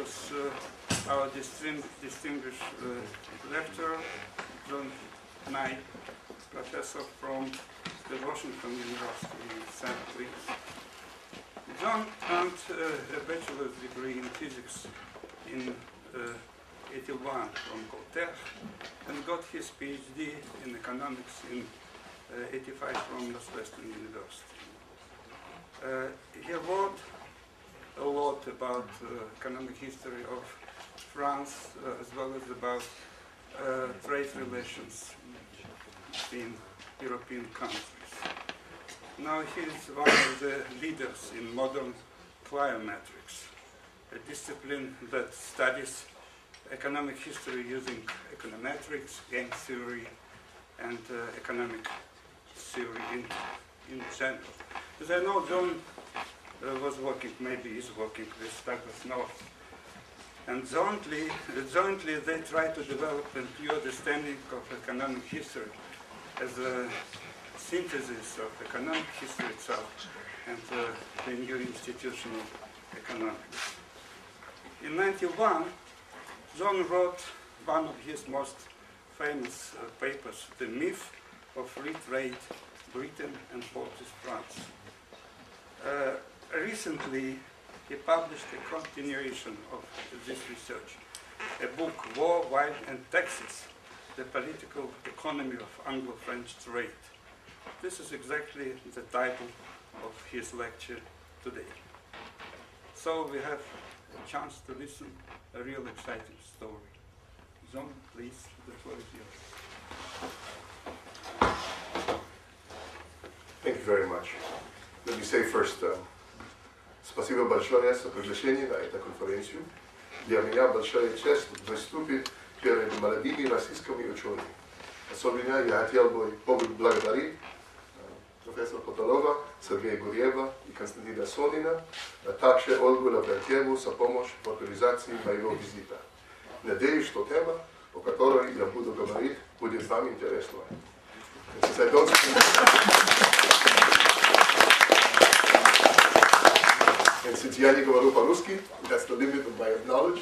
introduce our distinguished lecturer, John Най, professor from the Washington University in St-Louise. John earned a bachelor's degree in physics in 81 from Voltaire and got his PhD in economics in 85 from Northwestern University. He wrote a lot about economic history of France as well as about trade relations between European countries. Now he is one of the leaders in modern plyometrics, a discipline that studies economic history using econometrics, game theory, and economic theory in general. As I know, John was working, maybe is working with Douglas North, and jointly they try to develop a new understanding of economic history as a synthesis of economic history itself and the new institutional economics. In 91, John wrote one of his most famous papers, The Myth of Free Trade, Britain and Fortress France. Recently, he published a continuation of this research, a book, War, Wine and Taxes, the Political Economy of Anglo-French Trade. This is exactly the title of his lecture today. So we have a chance to listen to a real exciting story. John, please, the floor is yours. Thank you very much. Let me say first, спасибо большое за приглашение на эту конференцию. Для меня большая честь выступить перед молодыми российскими учеными. Особенно я хотел бы поблагодарить профессора Потолова, Сергея Гурьева и Константина Сонина, а также Ольгу Лаврентьеву за помощь в организации моего визита. Надеюсь, что тема, о которой я буду говорить, будет вам интересна. And since я не говорю по-русски, that's the limit of my knowledge,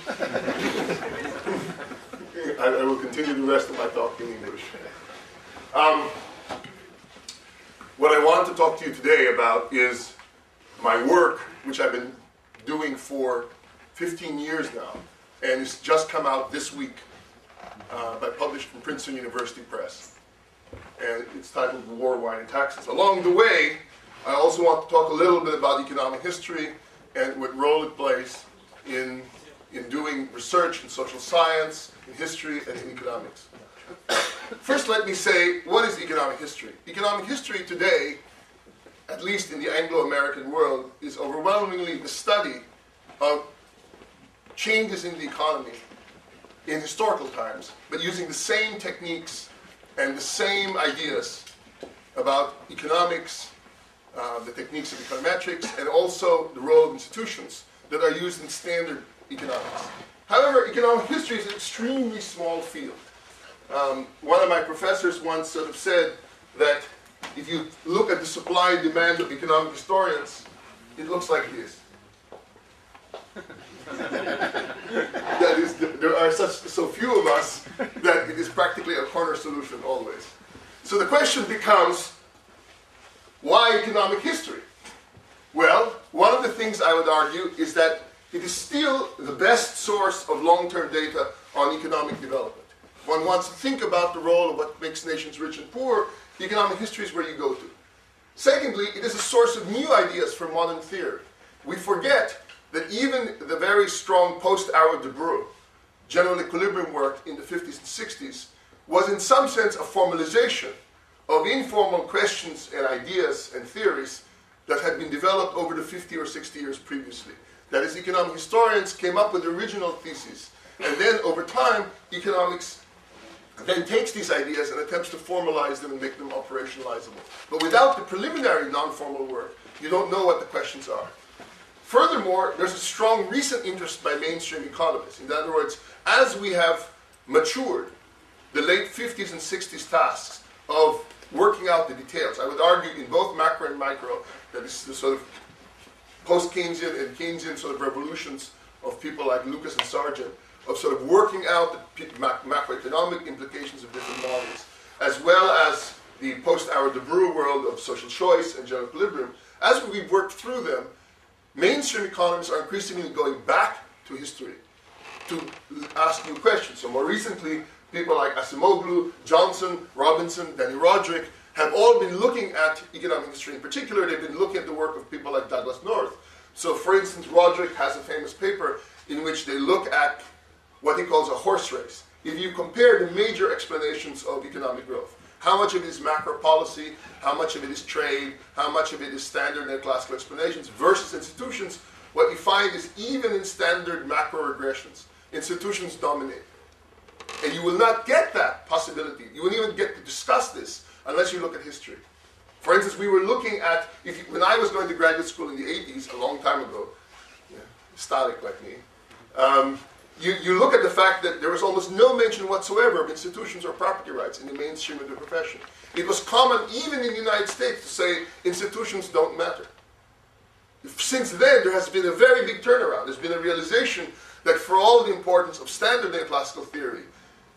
I will continue the rest of my talk in English. What I want to talk to you today about is my work, which I've been doing for 15 years now, and it's just come out this week, published from Princeton University Press. And it's titled War, Wine, and Taxes. Along the way, I also want to talk a little bit about economic history and what role it plays in doing research in social science, in history, and in economics. First, let me say, what is economic history? Economic history today, at least in the Anglo-American world, is overwhelmingly the study of changes in the economy in historical times, but using the same techniques and the same ideas about economics, the techniques of econometrics, and also the role of institutions that are used in standard economics. However, economic history is an extremely small field. One of my professors once sort of said that if you look at the supply and demand of economic historians, it looks like this. That is, there are so few of us that it is practically a corner solution always. So the question becomes, why economic history? Well, one of the things I would argue is that it is still the best source of long-term data on economic development. If one wants to think about the role of what makes nations rich and poor, economic history is where you go to. Secondly, it is a source of new ideas for modern theory. We forget that even the very strong post-Arrow de Brew, general equilibrium work in the 50s and 60s, was in some sense a formalization of informal questions and ideas and theories that had been developed over the 50 or 60 years previously. That is, economic historians came up with original theses, and then over time, economics then takes these ideas and attempts to formalize them and make them operationalizable. But without the preliminary non-formal work, you don't know what the questions are. Furthermore, there's a strong recent interest by mainstream economists. In other words, as we have matured the late 50s and 60s tasks of working out the details, I would argue in both macro and micro, that is the sort of post-Keynesian and Keynesian sort of revolutions of people like Lucas and Sargent, of sort of working out the macroeconomic implications of different models, as well as the post-hour de Brew world of social choice and general equilibrium. As we've worked through them, mainstream economists are increasingly going back to history to ask new questions. So more recently, people like Asimoglu, Johnson, Robinson, Danny Roderick have all been looking at economic history. In particular, they've been looking at the work of people like Douglas North. So for instance, Roderick has a famous paper in which they look at what he calls a horse race. If you compare the major explanations of economic growth, how much of it is macro policy, how much of it is trade, how much of it is standard and classical explanations versus institutions, what you find is even in standard macro regressions, institutions dominate. And you will not get that possibility. You won't even get to discuss this unless you look at history. For instance, we were looking at, when I was going to graduate school in the 80s, a long time ago, static like me, you look at the fact that there was almost no mention whatsoever of institutions or property rights in the mainstream of the profession. It was common, even in the United States, to say institutions don't matter. Since then, there has been a very big turnaround. There's been a realization that for all the importance of standard neoclassical theory,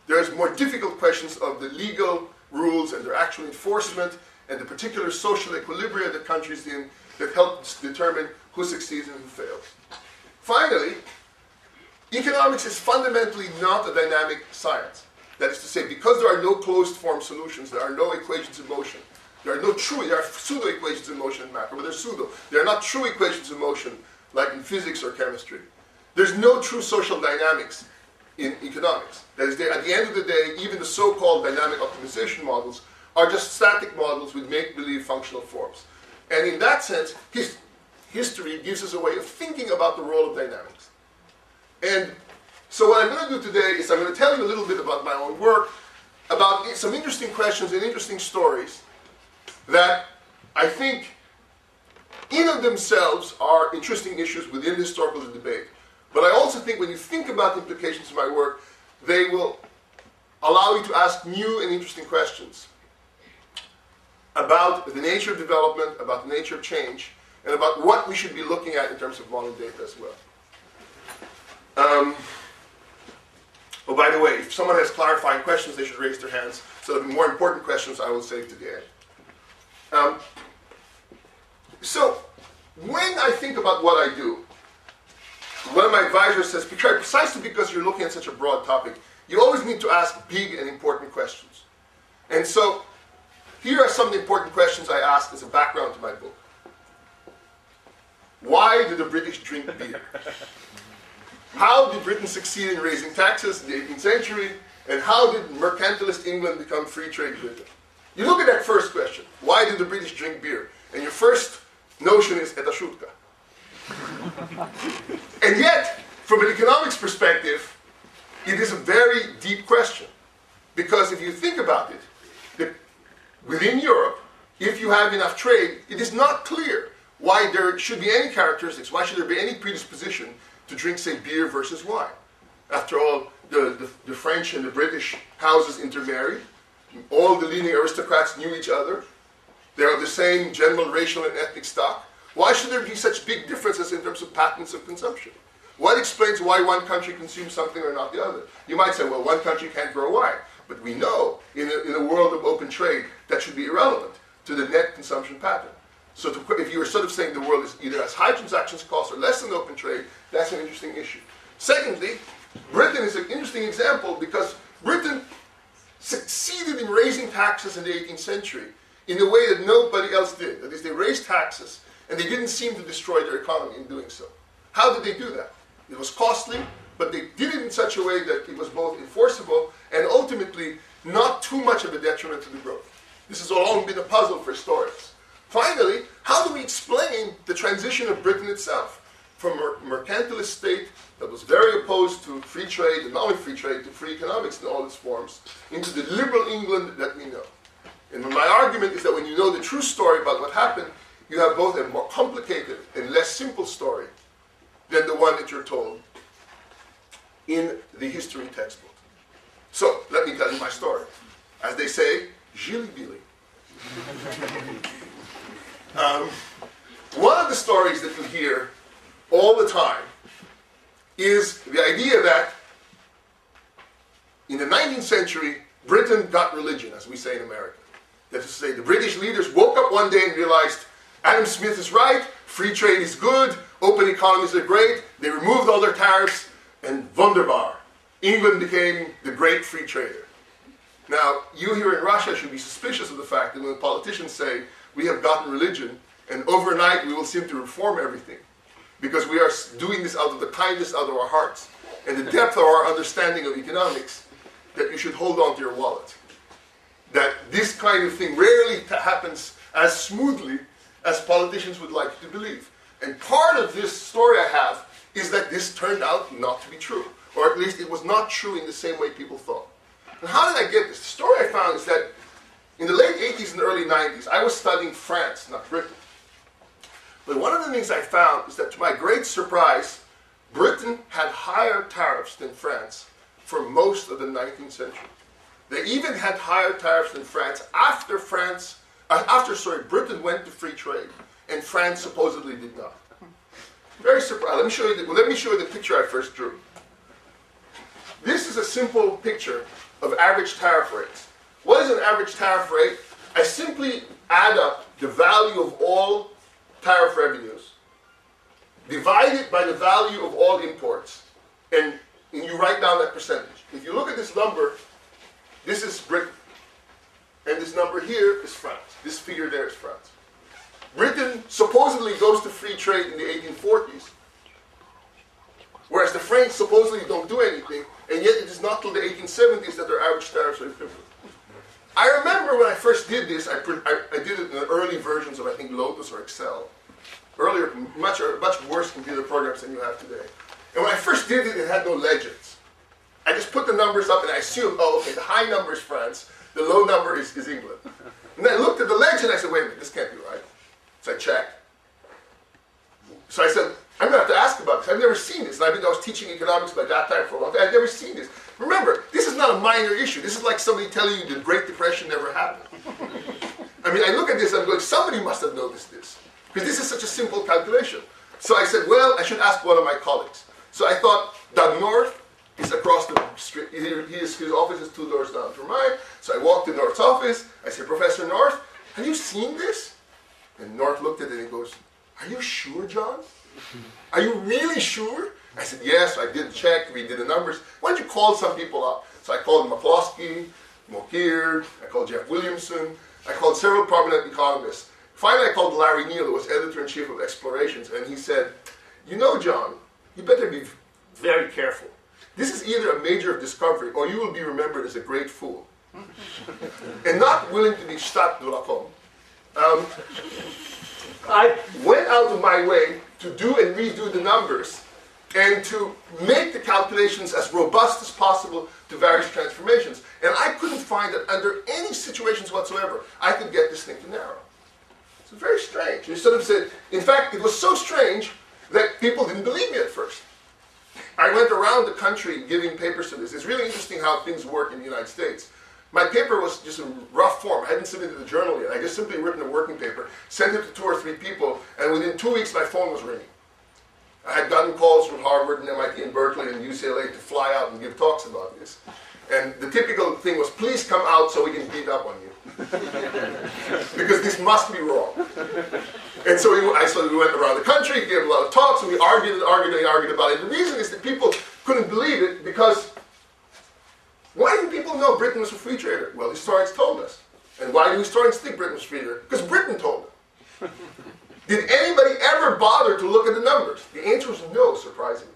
there's more difficult questions of the legal rules and their actual enforcement and the particular social equilibria that countries in that help determine who succeeds and who fails. Finally, economics is fundamentally not a dynamic science. That is to say, because there are no closed-form solutions, there are no equations in motion. There are pseudo-equations in motion in macro, but they're pseudo. They are not true equations in motion like in physics or chemistry. There's no true social dynamics in economics. That is, at the end of the day, even the so-called dynamic optimization models are just static models with make-believe functional forms. And in that sense, history gives us a way of thinking about the role of dynamics. And so what I'm going to do today is I'm going to tell you a little bit about my own work, about some interesting questions and interesting stories that I think in and of themselves are interesting issues within historical debate. But I also think when you think about the implications of my work, they will allow you to ask new and interesting questions about the nature of development, about the nature of change, and about what we should be looking at in terms of modern data as well. Oh, by the way, if someone has clarifying questions, they should raise their hands. So the more important questions I will save to the end. So when I think about what I do, one of my advisors says, precisely because you're looking at such a broad topic, you always need to ask big and important questions. And so here are some of the important questions I asked as a background to my book. Why did the British drink beer? How did Britain succeed in raising taxes in the 18th century? And how did mercantilist England become free trade Britain? You look at that first question. Why did the British drink beer? And your first notion is eta shutka. And yet, from an economics perspective, it is a very deep question. Because if you think about it, within Europe, if you have enough trade, it is not clear why there should be any characteristics, why should there be any predisposition to drink, say, beer versus wine. After all, the French and the British houses intermarried. All the leading aristocrats knew each other. They are the same general racial and ethnic stock. Why should there be such big differences in terms of patterns of consumption? What explains why one country consumes something or not the other? You might say, well, one country can't grow wine. But we know, in a world of open trade, that should be irrelevant to the net consumption pattern. So if you were sort of saying the world is either has high transactions costs or less than open trade, that's an interesting issue. Secondly, Britain is an interesting example because Britain succeeded in raising taxes in the 18th century in a way that nobody else did. That is, they raised taxes and they didn't seem to destroy their economy in doing so. How did they do that? It was costly, but they did it in such a way that it was both enforceable and ultimately not too much of a detriment to the growth. This has all been a puzzle for historians. Finally, how do we explain the transition of Britain itself from a mercantilist state that was very opposed to free trade, and not only free trade, to free economics in all its forms, into the liberal England that we know? And my argument is that when you know the true story about what happened, you have both a more complicated and less simple story than the one that you're told in the history textbook. So, let me tell you my story. As they say, jilly-billy. One of the stories that you hear all the time is the idea that in the 19th century, Britain got religion, as we say in America. That is to say, the British leaders woke up one day and realized Adam Smith is right, free trade is good, open economies are great, they removed all their tariffs, and wunderbar. England became the great free trader. Now, you here in Russia should be suspicious of the fact that when politicians say, we have gotten religion, and overnight we will seem to reform everything, because we are doing this out of the kindness out of our hearts, and the depth of our understanding of economics, that you should hold on to your wallet. That this kind of thing rarely happens as smoothly as politicians would like you to believe. And part of this story I have is that this turned out not to be true. Or at least it was not true in the same way people thought. And how did I get this? The story I found is that in the late 80s and early 90s, I was studying France, not Britain. But one of the things I found is that, to my great surprise, Britain had higher tariffs than France for most of the 19th century. They even had higher tariffs than France after Britain went to free trade, and France supposedly did not. Very surprised. Let me show you the picture I first drew. This is a simple picture of average tariff rates. What is an average tariff rate? I simply add up the value of all tariff revenues, divide it by the value of all imports, and you write down that percentage. If you look at this number, this is Britain. And this number here is France. This figure there is France. Britain supposedly goes to free trade in the 1840s, whereas the French supposedly don't do anything, and yet it is not till the 1870s that their average tariffs are equivalent. I remember when I first did this, I did it in the early versions of, I think, Lotus or Excel. Earlier, much worse computer programs than you have today. And when I first did it, it had no legends. I just put the numbers up and I assumed, oh, okay, the high number is France, the low number is England. And then I looked at the legend and I said, wait a minute, this can't be right. So I checked. So I said, I'm going to have to ask about this. I've never seen this. And I was teaching economics by that time for a long time. I've never seen this. Remember, this is not a minor issue. This is like somebody telling you the Great Depression never happened. I mean, I look at this and I'm going, somebody must have noticed this. Because this is such a simple calculation. So I said, well, I should ask one of my colleagues. So I thought, Doug North is across the street. His office is 2 doors down from mine. So I walked to North's office. I said, Professor North, have you seen this? And North looked at it and he goes, are you sure, John? Are you really sure? I said, yes, I did check, we did the numbers. Why don't you call some people up? So I called McCloskey, Mokir, I called Jeff Williamson, I called several prominent economists. Finally, I called Larry Neal, who was editor-in-chief of Explorations, and he said, you know, John, you better be very careful. This is either a major discovery, or you will be remembered as a great fool. And not willing to be stopped de la pomme. I went out of my way to do and redo the numbers and to make the calculations as robust as possible to various transformations. And I couldn't find that under any situations whatsoever I could get this thing to narrow. It's very strange. You sort of said, in fact, it was so strange that people didn't believe me at first. I went around the country giving papers to this. It's really interesting how things work in the United States. My paper was just in rough form. I hadn't submitted to the journal yet. I just simply written a working paper, sent it to 2 or 3 people, and within 2 weeks my phone was ringing. I had gotten calls from Harvard and MIT and Berkeley and UCLA to fly out and give talks about this. And the typical thing was, please come out so we can beat up on you. Because this must be wrong. And so we went around the country, gave a lot of talks, and we argued about it. The reason is that people couldn't believe it because why didn't people know Britain was a free trader? Well, historians told us. And why do historians think Britain was a free trader? Because Britain told them. Did anybody ever bother to look at the numbers? The answer was no, surprisingly.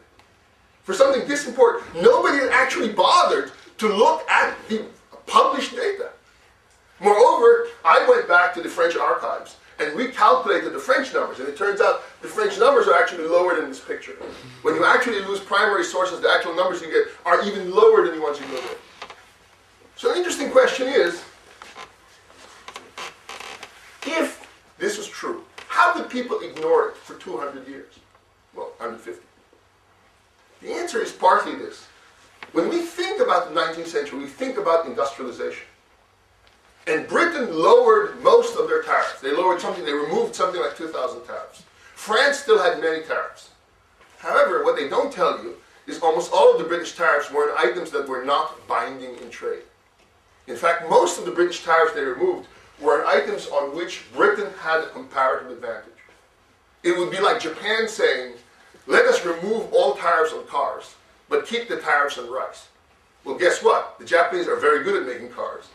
For something this important, nobody had actually bothered to look at the published data. Moreover, I went back to the French archives and recalculated the French numbers, and it turns out the French numbers are actually lower than this picture. When you actually lose primary sources, the actual numbers you get are even lower than the ones you go with. So the interesting question is, if this was true, how could people ignore it for 200 years? Well, 150. The answer is partly this. When we think about the 19th century, we think about industrialization. And Britain lowered most of their tariffs. They removed something like 2,000 tariffs. France still had many tariffs. However, what they don't tell you is almost all of the British tariffs were on items that were not binding in trade. In fact, most of the British tariffs they removed were on items on which Britain had a comparative advantage. It would be like Japan saying, let us remove all tariffs on cars, but keep the tariffs on rice. Well, guess what? The Japanese are very good at making cars.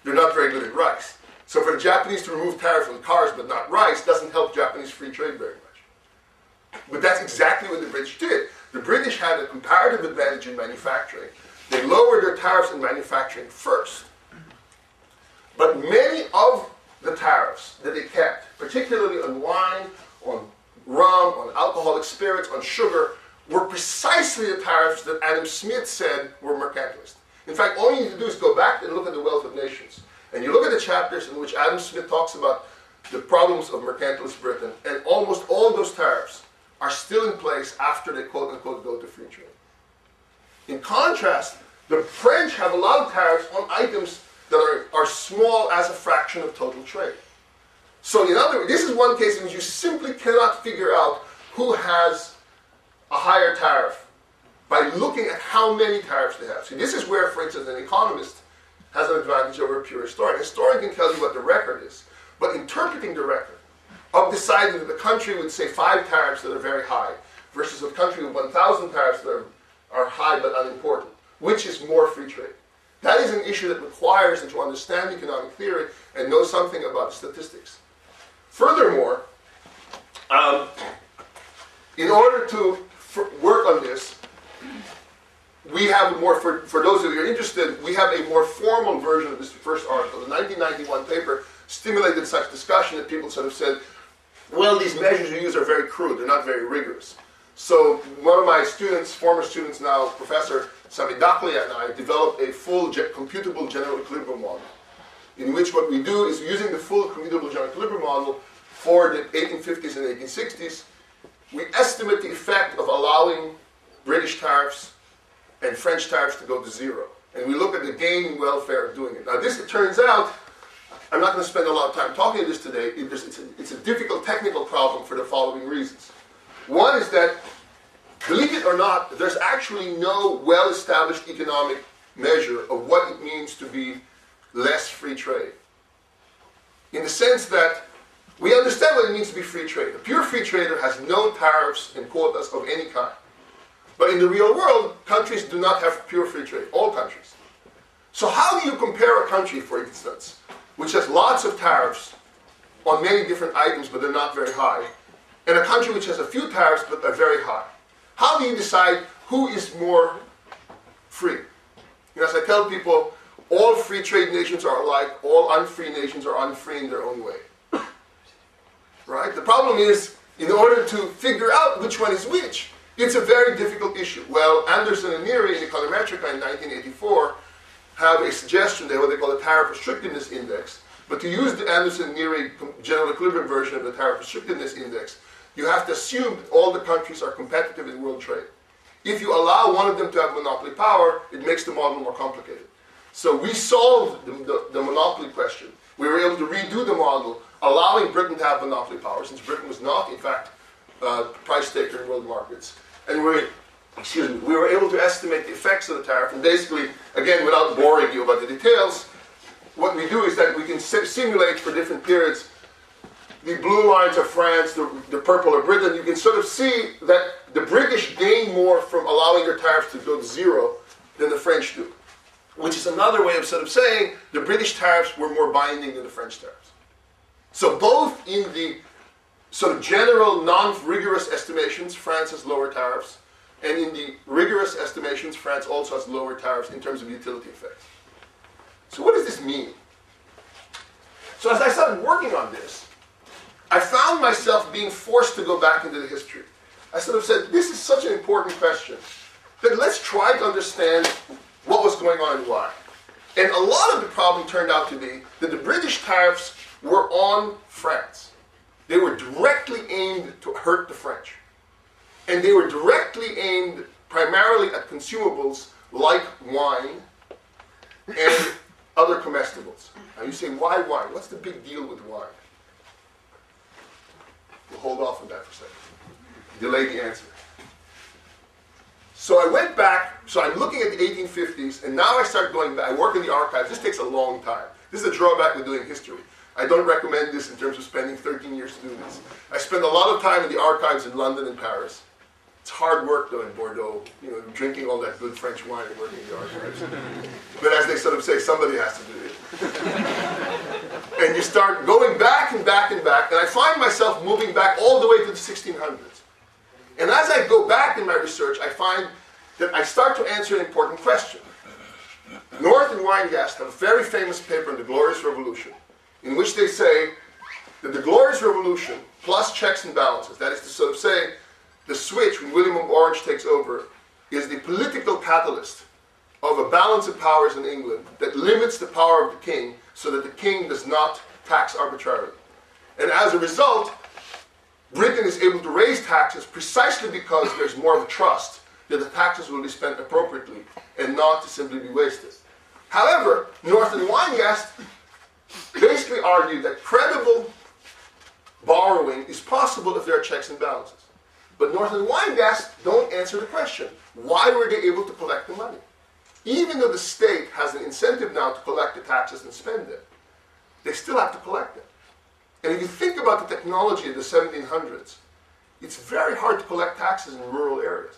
They're not very good at rice. So for the Japanese to remove tariffs on cars but not rice doesn't help Japanese free trade very much. But that's exactly what the British did. The British had a comparative advantage in manufacturing. They lowered their tariffs in manufacturing first. But many of the tariffs that they kept, particularly on wine, on rum, on alcoholic spirits, on sugar, were precisely the tariffs that Adam Smith said were mercantilist. In fact, all you need to do is go back and look at the Wealth of Nations. And you look at the chapters in which Adam Smith talks about the problems of mercantilist Britain, and almost all those tariffs are still in place after they quote-unquote go to free trade. In contrast, the French have a lot of tariffs on items that are small as a fraction of total trade. So in other words, this is one case in which you simply cannot figure out who has a higher tariff by looking at how many tariffs they have. See, this is where, for instance, an economist has an advantage over a pure historian. A historian can tell you what the record is, but interpreting the record of deciding that the country would say 5 tariffs that are very high versus a country with 1,000 tariffs that are high but unimportant, which is more free trade? That is an issue that requires you to understand economic theory and know something about statistics. Furthermore, in order to work on this, we have a more, for those of you who are interested, we have a more formal version of this first article. The 1991 paper stimulated such discussion that people sort of said, well, these measures you use are very crude, they're not very rigorous. So one of my students, former students now, Professor Savidaklia and I, developed a full computable general equilibrium model, in which what we do is using the full computable general equilibrium model for the 1850s and 1860s, we estimate the effect of allowing British tariffs and French tariffs to go to zero. And we look at the gain in welfare of doing it. Now this, it turns out, I'm not going to spend a lot of time talking about this today, it's a difficult technical problem for the following reasons. One is that, believe it or not, there's actually no well-established economic measure of what it means to be less free trade. In the sense that we understand what it means to be free trade. A pure free trader has no tariffs and quotas of any kind. But in the real world, countries do not have pure free trade, all countries. So how do you compare a country, for instance, which has lots of tariffs on many different items but they're not very high, and a country which has a few tariffs but are very high? How do you decide who is more free? You know, as I tell people, all free trade nations are alike, all unfree nations are unfree in their own way. Right? The problem is, in order to figure out which one is which, it's a very difficult issue. Well, Anderson and Neary in Econometrica in 1984 have a suggestion, what they call the Tariff Restrictiveness Index. But to use the Anderson-Neary general equilibrium version of the Tariff Restrictiveness Index, you have to assume that all the countries are competitive in world trade. If you allow one of them to have monopoly power, it makes the model more complicated. So we solved the monopoly question. We were able to redo the model, allowing Britain to have monopoly power, since Britain was not, in fact, price taker in world markets. And we were able to estimate the effects of the tariff. And basically, again, without boring you about the details, what we do is that we can simulate for different periods the blue lines are France, the purple are Britain. You can sort of see that the British gain more from allowing their tariffs to go to zero than the French do. Which is another way of sort of saying the British tariffs were more binding than the French tariffs. So both in the sort of general non-rigorous estimations, France has lower tariffs, and in the rigorous estimations, France also has lower tariffs in terms of utility effects. So what does this mean? So as I started working on this, I found myself being forced to go back into the history. I sort of said, this is such an important question that let's try to understand what was going on and why. And a lot of the problem turned out to be that the British tariffs were on France. They were directly aimed to hurt the French. And they were directly aimed primarily at consumables like wine and other comestibles. Now you say, why wine? What's the big deal with wine? We'll hold off on that for a second. Delay the answer. So I went back, so I'm looking at the 1850s, and now I start going back. I work in the archives. This takes a long time. This is a drawback with doing history. I don't recommend this in terms of spending 13 years to do this. I spend a lot of time in the archives in London and Paris. It's hard work though in Bordeaux, drinking all that good French wine and working in the archives. But as they sort of say, somebody has to do it. And you start going back and back and back, and I find myself moving back all the way to the 1600s. And as I go back in my research, I find that I start to answer an important question. North and Weingast have a very famous paper on the Glorious Revolution, in which they say that the Glorious Revolution plus checks and balances, that is to sort of say, the switch when William of Orange takes over, is the political catalyst of a balance of powers in England that limits the power of the king so that the king does not tax arbitrarily. And as a result, Britain is able to raise taxes precisely because there's more of a trust that the taxes will be spent appropriately and not to simply be wasted. However, North and Weingast basically argue that credible borrowing is possible if there are checks and balances. But North and Weingast don't answer the question. Why were they able to collect the money? Even though the state has an incentive now to collect the taxes and spend it, they still have to collect it. And if you think about the technology of the 1700s, it's very hard to collect taxes in rural areas.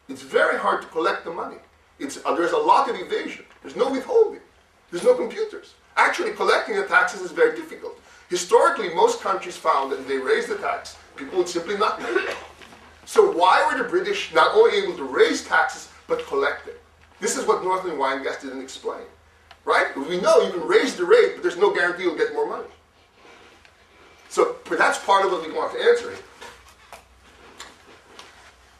It's very hard to collect the money. There's a lot of evasion. There's no withholding. There's no computers. Actually, collecting the taxes is very difficult. Historically, most countries found that if they raised the tax, people would simply not pay it. So why were the British not only able to raise taxes, but collect it? This is what North and Weingast didn't explain. Right? We know you can raise the rate, but there's no guarantee you'll get more money. So that's part of what we want to answer here.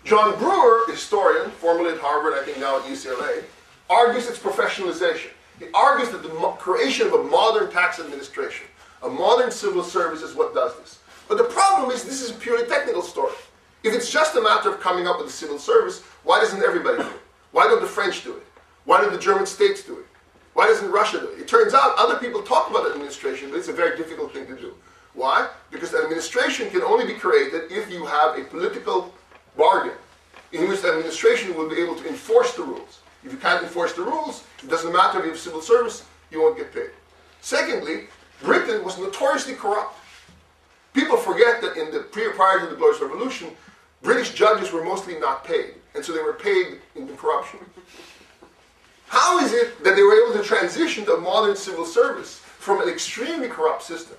John Brewer, a historian, formerly at Harvard, I think now at UCLA, argues its professionalization. He argues that the creation of a modern tax administration, a modern civil service is what does this. But the problem is this is a purely technical story. If it's just a matter of coming up with a civil service, why doesn't everybody do it? Why don't the French do it? Why don't the German states do it? Why doesn't Russia do it? It turns out other people talk about administration, but it's a very difficult thing to do. Why? Because administration can only be created if you have a political bargain in which the administration will be able to enforce the rules. If you can't enforce the rules, it doesn't matter if you have civil service, you won't get paid. Secondly, Britain was notoriously corrupt. People forget that prior to the Glorious Revolution, British judges were mostly not paid, and so they were paid in corruption. How is it that they were able to transition to a modern civil service from an extremely corrupt system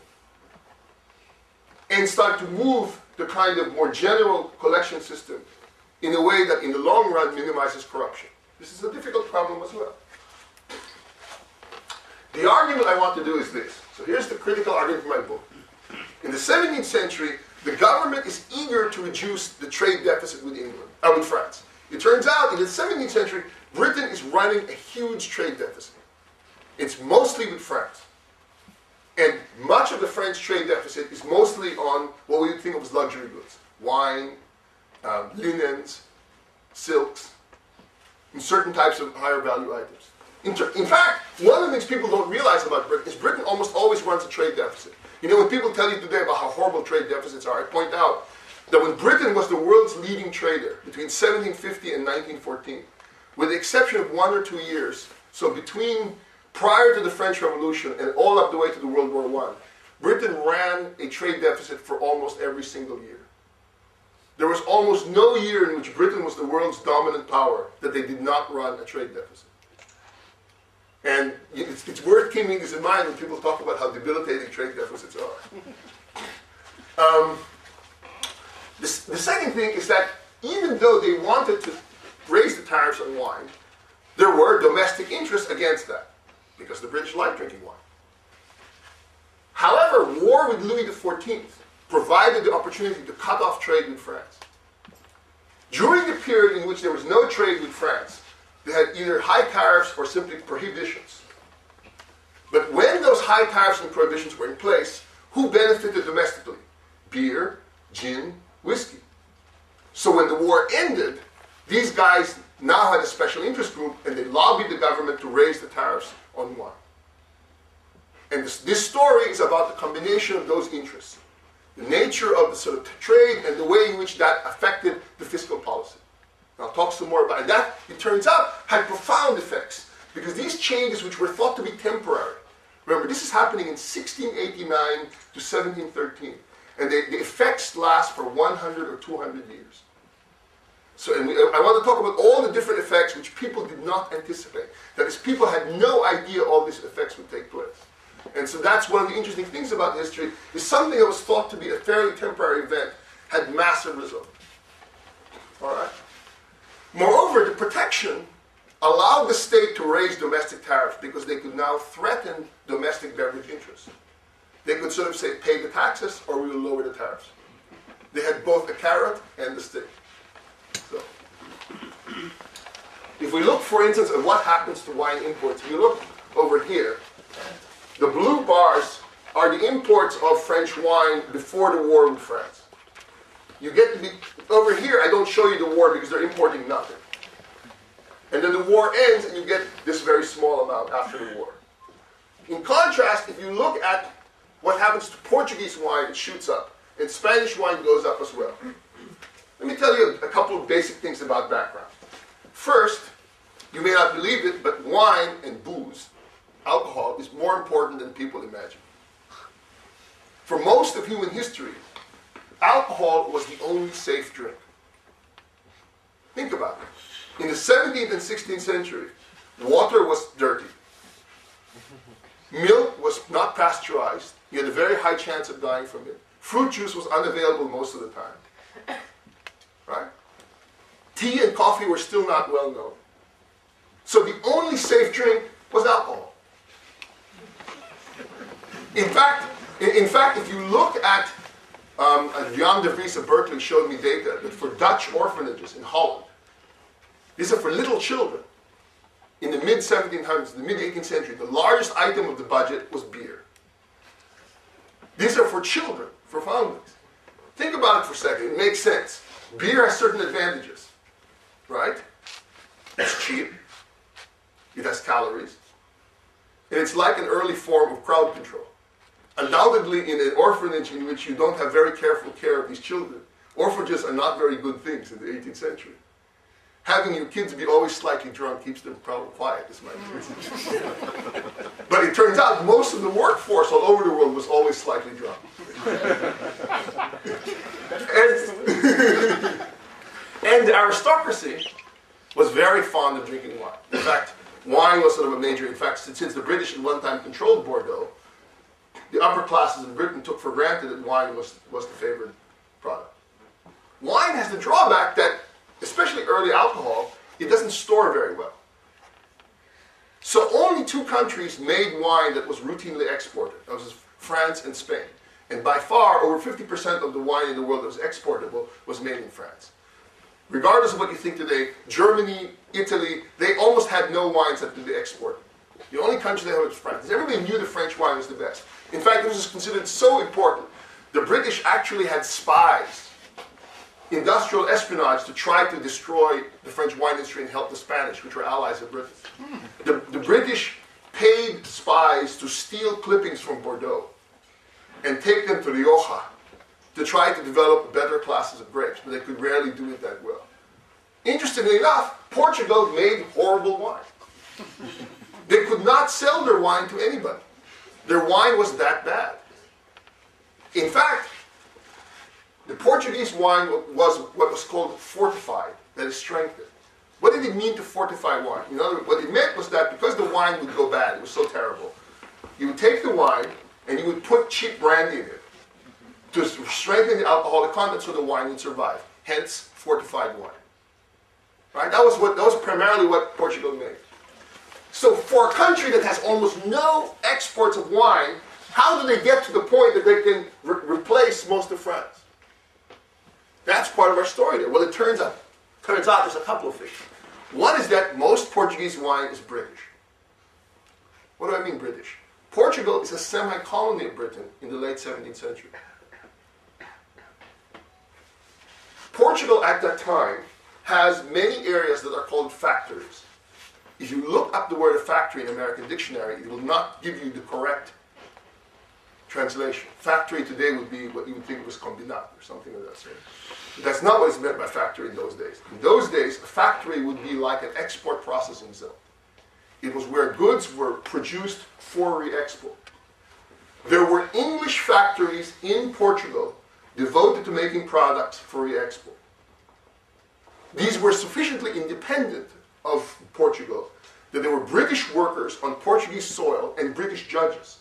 and start to move the kind of more general collection system in a way that in the long run minimizes corruption? This is a difficult problem as well. The argument I want to do is this. So here's the critical argument from my book. In the 17th century, the government is eager to reduce the trade deficit with with France. It turns out in the 17th century, Britain is running a huge trade deficit. It's mostly with France. And much of the French trade deficit is mostly on what we would think of as luxury goods. Wine, linens, silks, and certain types of higher value items. In fact, one of the things people don't realize about Britain is Britain almost always runs a trade deficit. When people tell you today about how horrible trade deficits are, I point out that when Britain was the world's leading trader between 1750 and 1914, with the exception of 1 or 2 years, so prior to the French Revolution and all up the way to the World War I, Britain ran a trade deficit for almost every single year. There was almost no year in which Britain was the world's dominant power that they did not run a trade deficit. And it's worth keeping this in mind when people talk about how debilitating trade deficits are. The second thing is that even though they wanted to raise the tariffs on wine, there were domestic interests against that, because the British liked drinking wine. However, war with Louis XIV provided the opportunity to cut off trade with France. During the period in which there was no trade with France, they had either high tariffs or simply prohibitions. But when those high tariffs and prohibitions were in place, who benefited domestically? Beer, gin, whiskey. So when the war ended, these guys now had a special interest group and they lobbied the government to raise the tariffs on wine. And this story is about the combination of those interests. The nature of the sort of trade and the way in which that affected the fiscal policy. And I'll talk talk some more about it. And that, it turns out, had profound effects. Because these changes, which were thought to be temporary, remember, this is happening in 1689 to 1713. And the effects last for 100 or 200 years. So, and I want to talk about all the different effects which people did not anticipate. That is, people had no idea all these effects would take place. And so that's one of the interesting things about history, is something that was thought to be a fairly temporary event had massive results. All right? Moreover, the protection allowed the state to raise domestic tariffs because they could now threaten domestic beverage interests. They could sort of say, pay the taxes or we will lower the tariffs. They had both the carrot and the stick. So, if we look, for instance, at what happens to wine imports, if you look over here, the blue bars are the imports of French wine before the war with France. You get to be, over here, I don't show you the war because they're importing nothing. And then the war ends and you get this very small amount after the war. In contrast, if you look at what happens to Portuguese wine, it shoots up. And Spanish wine goes up as well. Let me tell you a couple of basic things about background. First, you may not believe it, but wine and booze, alcohol, is more important than people imagine. For most of human history, alcohol was the only safe drink. Think about it. In the 17th and 16th century, water was dirty. Milk was not pasteurized. You had a very high chance of dying from it. Fruit juice was unavailable most of the time. Right? Tea and coffee were still not well known. So the only safe drink was alcohol. In fact, if you look at John V.C. of Berkeley showed me data that for Dutch orphanages in Holland, these are for little children. In the mid-1700s, the mid-18th century, the largest item of the budget was beer. These are for children, for foundlings. Think about it for a second. It makes sense. Beer has certain advantages, right? It's cheap. It has calories. And it's like an early form of crowd control. Undoubtedly, in an orphanage in which you don't have very careful care of these children, orphanages are not very good things in the 18th century. Having your kids be always slightly drunk keeps them probably quiet, is my guess. But it turns out most of the workforce all over the world was always slightly drunk. And the aristocracy was very fond of drinking wine. In fact, wine was sort of a major, in fact, since the British at one time controlled Bordeaux, the upper classes in Britain took for granted that wine was the favorite product. Wine has the drawback that, especially early alcohol, it doesn't store very well. So only two countries made wine that was routinely exported. That was France and Spain. And by far, over 50% of the wine in the world that was exportable was made in France. Regardless of what you think today, Germany, Italy, they almost had no wines that could be exported. The only country they had was France. Everybody knew the French wine was the best. In fact, it was considered so important. The British actually had spies, industrial espionage, to try to destroy the French wine industry and help the Spanish, which were allies of Britain. The British paid spies to steal clippings from Bordeaux and take them to Rioja to try to develop better classes of grapes, but they could rarely do it that well. Interestingly enough, Portugal made horrible wine. They could not sell their wine to anybody. Their wine was that bad. In fact, the Portuguese wine was what was called fortified, that is strengthened. What did it mean to fortify wine? In other words, what it meant was that because the wine would go bad, it was so terrible, you would take the wine and you would put cheap brandy in it to strengthen the alcoholic content so the wine would survive. Hence, fortified wine. Right? That was primarily what Portugal made. So for a country that has almost no exports of wine, how do they get to the point that they can replace most of France? That's part of our story there. Well, it turns out there's a couple of things. One is that most Portuguese wine is British. What do I mean British? Portugal is a semi-colony of Britain in the late 17th century. Portugal at that time has many areas that are called factories. If you look up the word factory in American dictionary, it will not give you the correct translation. Factory today would be what you would think was combinat or something of that sort. But that's not what is meant by factory in those days. In those days, a factory would be like an export processing zone. It was where goods were produced for re-export. There were English factories in Portugal devoted to making products for re-export. These were sufficiently independent of Portugal that there were British workers on Portuguese soil and British judges.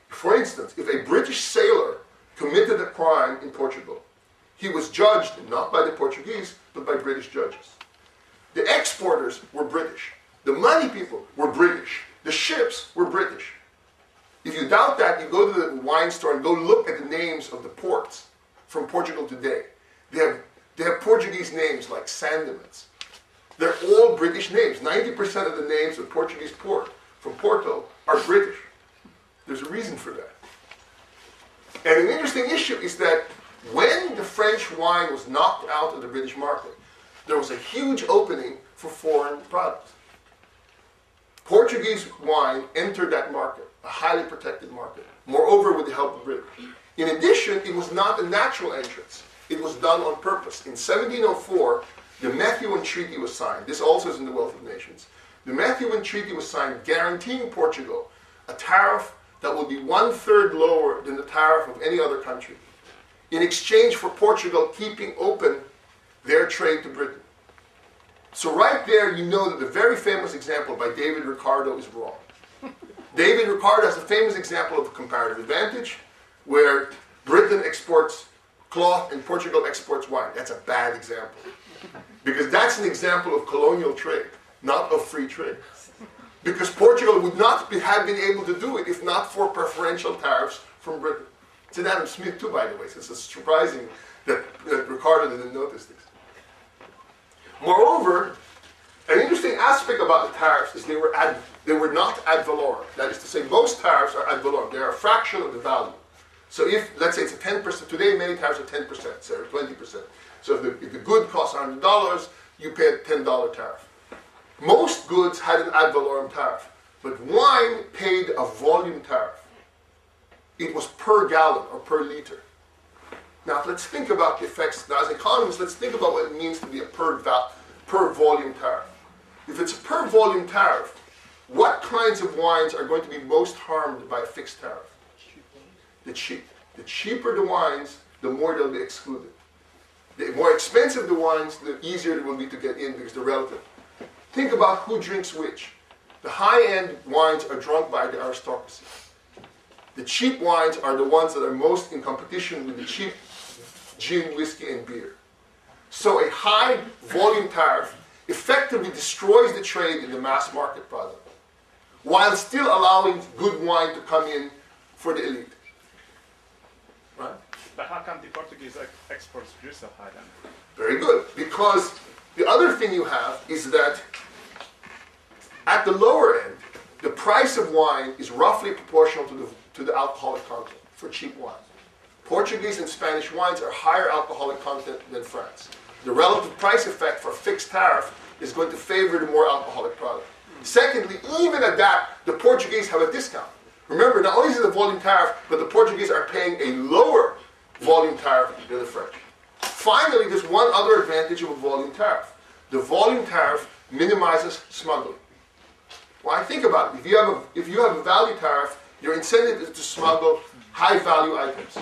For instance, if a British sailor committed a crime in Portugal, he was judged not by the Portuguese, but by British judges. The exporters were British. The money people were British. The ships were British. If you doubt that, you go to the wine store and go look at the names of the ports from Portugal today. They have Portuguese names like Sandemans. They're all British names. 90% of the names of Portuguese port from Porto are British. There's a reason for that. And an interesting issue is that when the French wine was knocked out of the British market, there was a huge opening for foreign products. Portuguese wine entered that market, a highly protected market, moreover with the help of Britain. In addition, it was not a natural entrance. It was done on purpose. In 1704, the Methuen Treaty was signed. This also is in the Wealth of Nations. The Methuen Treaty was signed guaranteeing Portugal a tariff that would be 1/3 lower than the tariff of any other country, in exchange for Portugal keeping open their trade to Britain. So right there you know that the very famous example by David Ricardo is wrong. David Ricardo has a famous example of a comparative advantage where Britain exports cloth and Portugal exports wine. That's a bad example. Because that's an example of colonial trade, not of free trade. Because Portugal would not have been able to do it if not for preferential tariffs from Britain. It's in Adam Smith too, by the way, so it's surprising that Ricardo didn't notice this. Moreover, an interesting aspect about the tariffs is they were not ad valorem. That is to say, most tariffs are ad valorem. They are a fraction of the value. So if, let's say it's a 10%, today many tariffs are 10%, say, or 20%. So if the good costs $100, you pay a $10 tariff. Most goods had an ad valorem tariff, but wine paid a volume tariff. It was per gallon or per liter. Now let's think about the effects. Now as economists, let's think about what it means to be a per volume tariff. If it's a per volume tariff, what kinds of wines are going to be most harmed by a fixed tariff? The cheap. The cheaper the wines, the more they'll be excluded. The more expensive the wines, the easier it will be to get in because they're relative. Think about who drinks which. The high-end wines are drunk by the aristocracy. The cheap wines are the ones that are most in competition with the cheap gin, whiskey, and beer. So a high volume tariff effectively destroys the trade in the mass market product, while still allowing good wine to come in for the elite. Right? But how come the Portuguese exports were so high then? Very good, because the other thing you have is that at the lower end, the price of wine is roughly proportional to the alcoholic content for cheap wine. Portuguese and Spanish wines are higher alcoholic content than France. The relative price effect for fixed tariff is going to favor the more alcoholic product. Secondly, even at that, the Portuguese have a discount. Remember, not only is it a volume tariff, but the Portuguese are paying a lower volume tariff than the French. Finally, there's one other advantage of a volume tariff. The volume tariff minimizes smuggling. Well, think about it. If you have a value tariff, your incentive is to smuggle high-value items.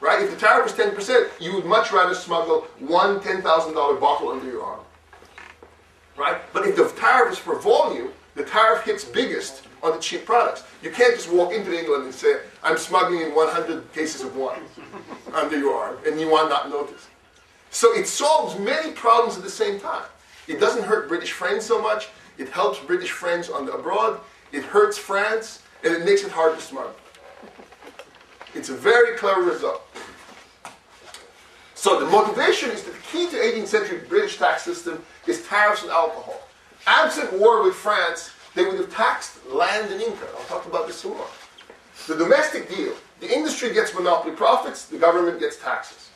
Right? If the tariff is 10%, you would much rather smuggle one $10,000 bottle under your arm. Right? But if the tariff is for volume, the tariff hits biggest on the cheap products. You can't just walk into England and say, I'm smuggling in 100 cases of wine under your arm, and you will not notice. So it solves many problems at the same time. It doesn't hurt British friends so much. It helps British friends on the abroad. It hurts France, and it makes it hard to smuggle. It's a very clever result. So the motivation is that the key to 18th century British tax system is tariffs on alcohol. Absent war with France, they would have taxed land and income. I'll talk about this some more. The domestic deal, the industry gets monopoly profits, the government gets taxes.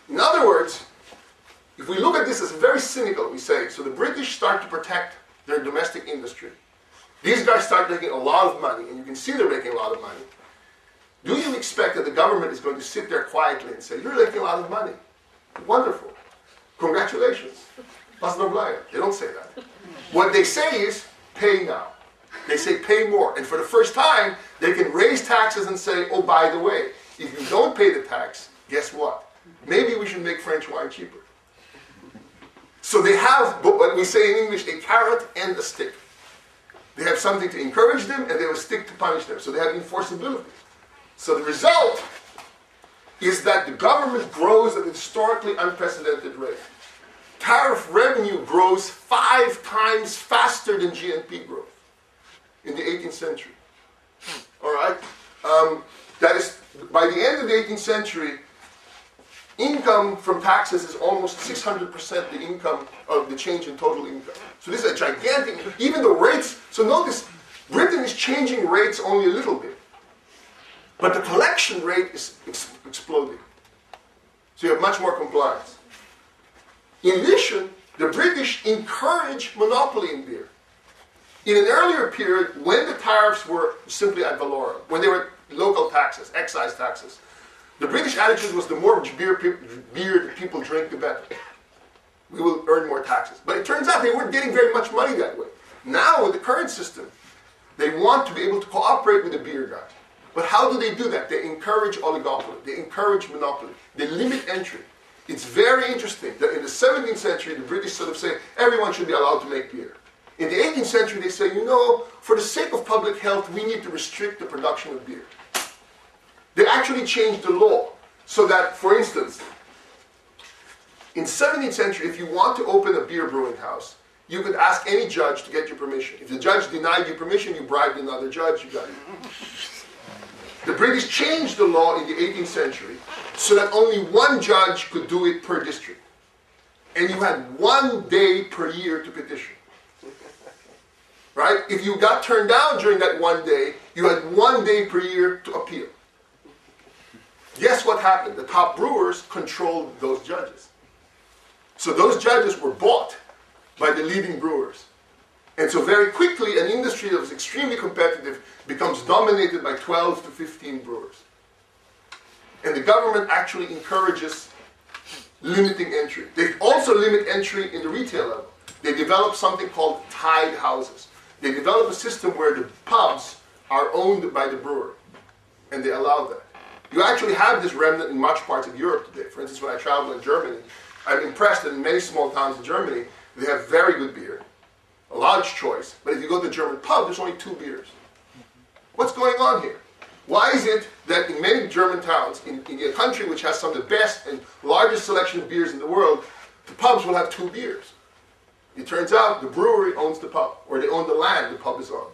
In other words, if we look at this as very cynical, we say, so the British start to protect their domestic industry. These guys start making a lot of money, and you can see they're making a lot of money. Do you expect that the government is going to sit there quietly and say, you're making a lot of money? Wonderful. Congratulations. Поздравляю. They don't say that. What they say is, pay now. They say pay more. And for the first time, they can raise taxes and say, oh, by the way, if you don't pay the tax, guess what? Maybe we should make French wine cheaper. So they have, what we say in English, a carrot and a stick. They have something to encourage them, and they have a stick to punish them. So they have enforceability. So the result is that the government grows at a historically unprecedented rate. Tariff revenue grows 5 times faster than GNP growth in the 18th century. All right? That is, by the end of the 18th century, income from taxes is almost 600% the income of the change in total income. So this is a gigantic, even the rates, so notice, Britain is changing rates only a little bit. But the collection rate is exploding. So you have much more compliance. In addition, the British encourage monopoly in beer. In an earlier period, when the tariffs were simply ad valorem, when they were local taxes, excise taxes, the British attitude was the more beer people drink, the better. We will earn more taxes. But it turns out they weren't getting very much money that way. Now, with the current system, they want to be able to cooperate with the beer guy. But how do they do that? They encourage oligopoly. They encourage monopoly. They limit entry. It's very interesting that in the 17th century, the British sort of say, everyone should be allowed to make beer. In the 18th century, they say, you know, for the sake of public health, we need to restrict the production of beer. They actually changed the law so that, for instance, in 17th century, if you want to open a beer brewing house, you could ask any judge to get your permission. If the judge denied you permission, you bribed another judge, you got it. The British changed the law in the 18th century so that only one judge could do it per district. And you had 1 day per year to petition. Right? If you got turned down during that 1 day, you had 1 day per year to appeal. Guess what happened? The top brewers controlled those judges. So those judges were bought by the leading brewers. And so very quickly, an industry that was extremely competitive becomes dominated by 12 to 15 brewers. And the government actually encourages limiting entry. They also limit entry in the retail level. They develop something called tied houses. They develop a system where the pubs are owned by the brewer. And they allow that. You actually have this remnant in much parts of Europe today. For instance, when I travel in Germany, I'm impressed that in many small towns in Germany, they have very good beer, a large choice. But if you go to a German pub, there's only 2 beers. What's going on here? Why is it that in many German towns, in a country which has some of the best and largest selection of beers in the world, the pubs will have 2 beers? It turns out the brewery owns the pub, or they own the land the pub is on.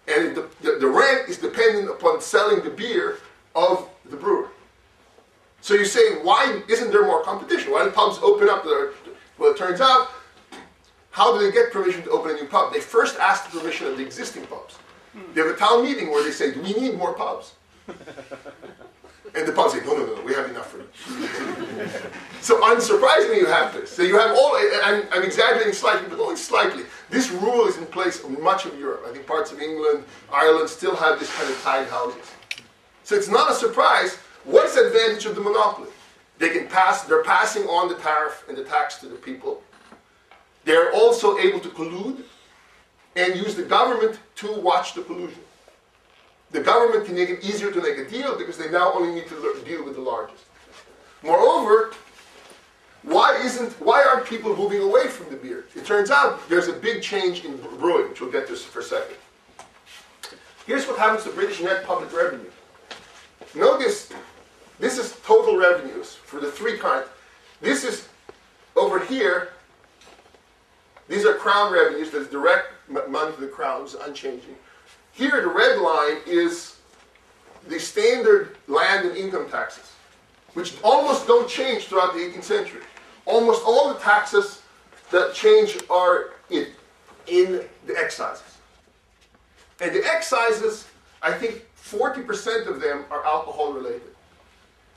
And the rent is dependent upon selling the beer of the brewer. So you say, why isn't there more competition? Why do pubs open up their... Well, it turns out, how do they get permission to open a new pub? They first ask the permission of the existing pubs. They have a town meeting where they say, do we need more pubs? And the pubs say, no, we have enough for you. So unsurprisingly, you have this. So you have all, I'm exaggerating slightly, but only slightly. This rule is in place in much of Europe. I think parts of England, Ireland still have this kind of tied houses. So it's not a surprise. What's the advantage of the monopoly? They're passing on the tariff and the tax to the people. They're also able to collude and use the government to watch the collusion. The government can make it easier to make a deal because they now only need to deal with the largest. Moreover, why aren't people moving away from the beer? It turns out there's a big change in brewing, which we'll get to for a second. Here's what happens to British net public revenue. Notice, this is total revenues for the 3 kinds. This is, over here, these are crown revenues, that's direct money to the crown, it's unchanging. Here, the red line is the standard land and income taxes, which almost don't change throughout the 18th century. Almost all the taxes that change are in the excises. And the excises, I think 40% of them are alcohol related.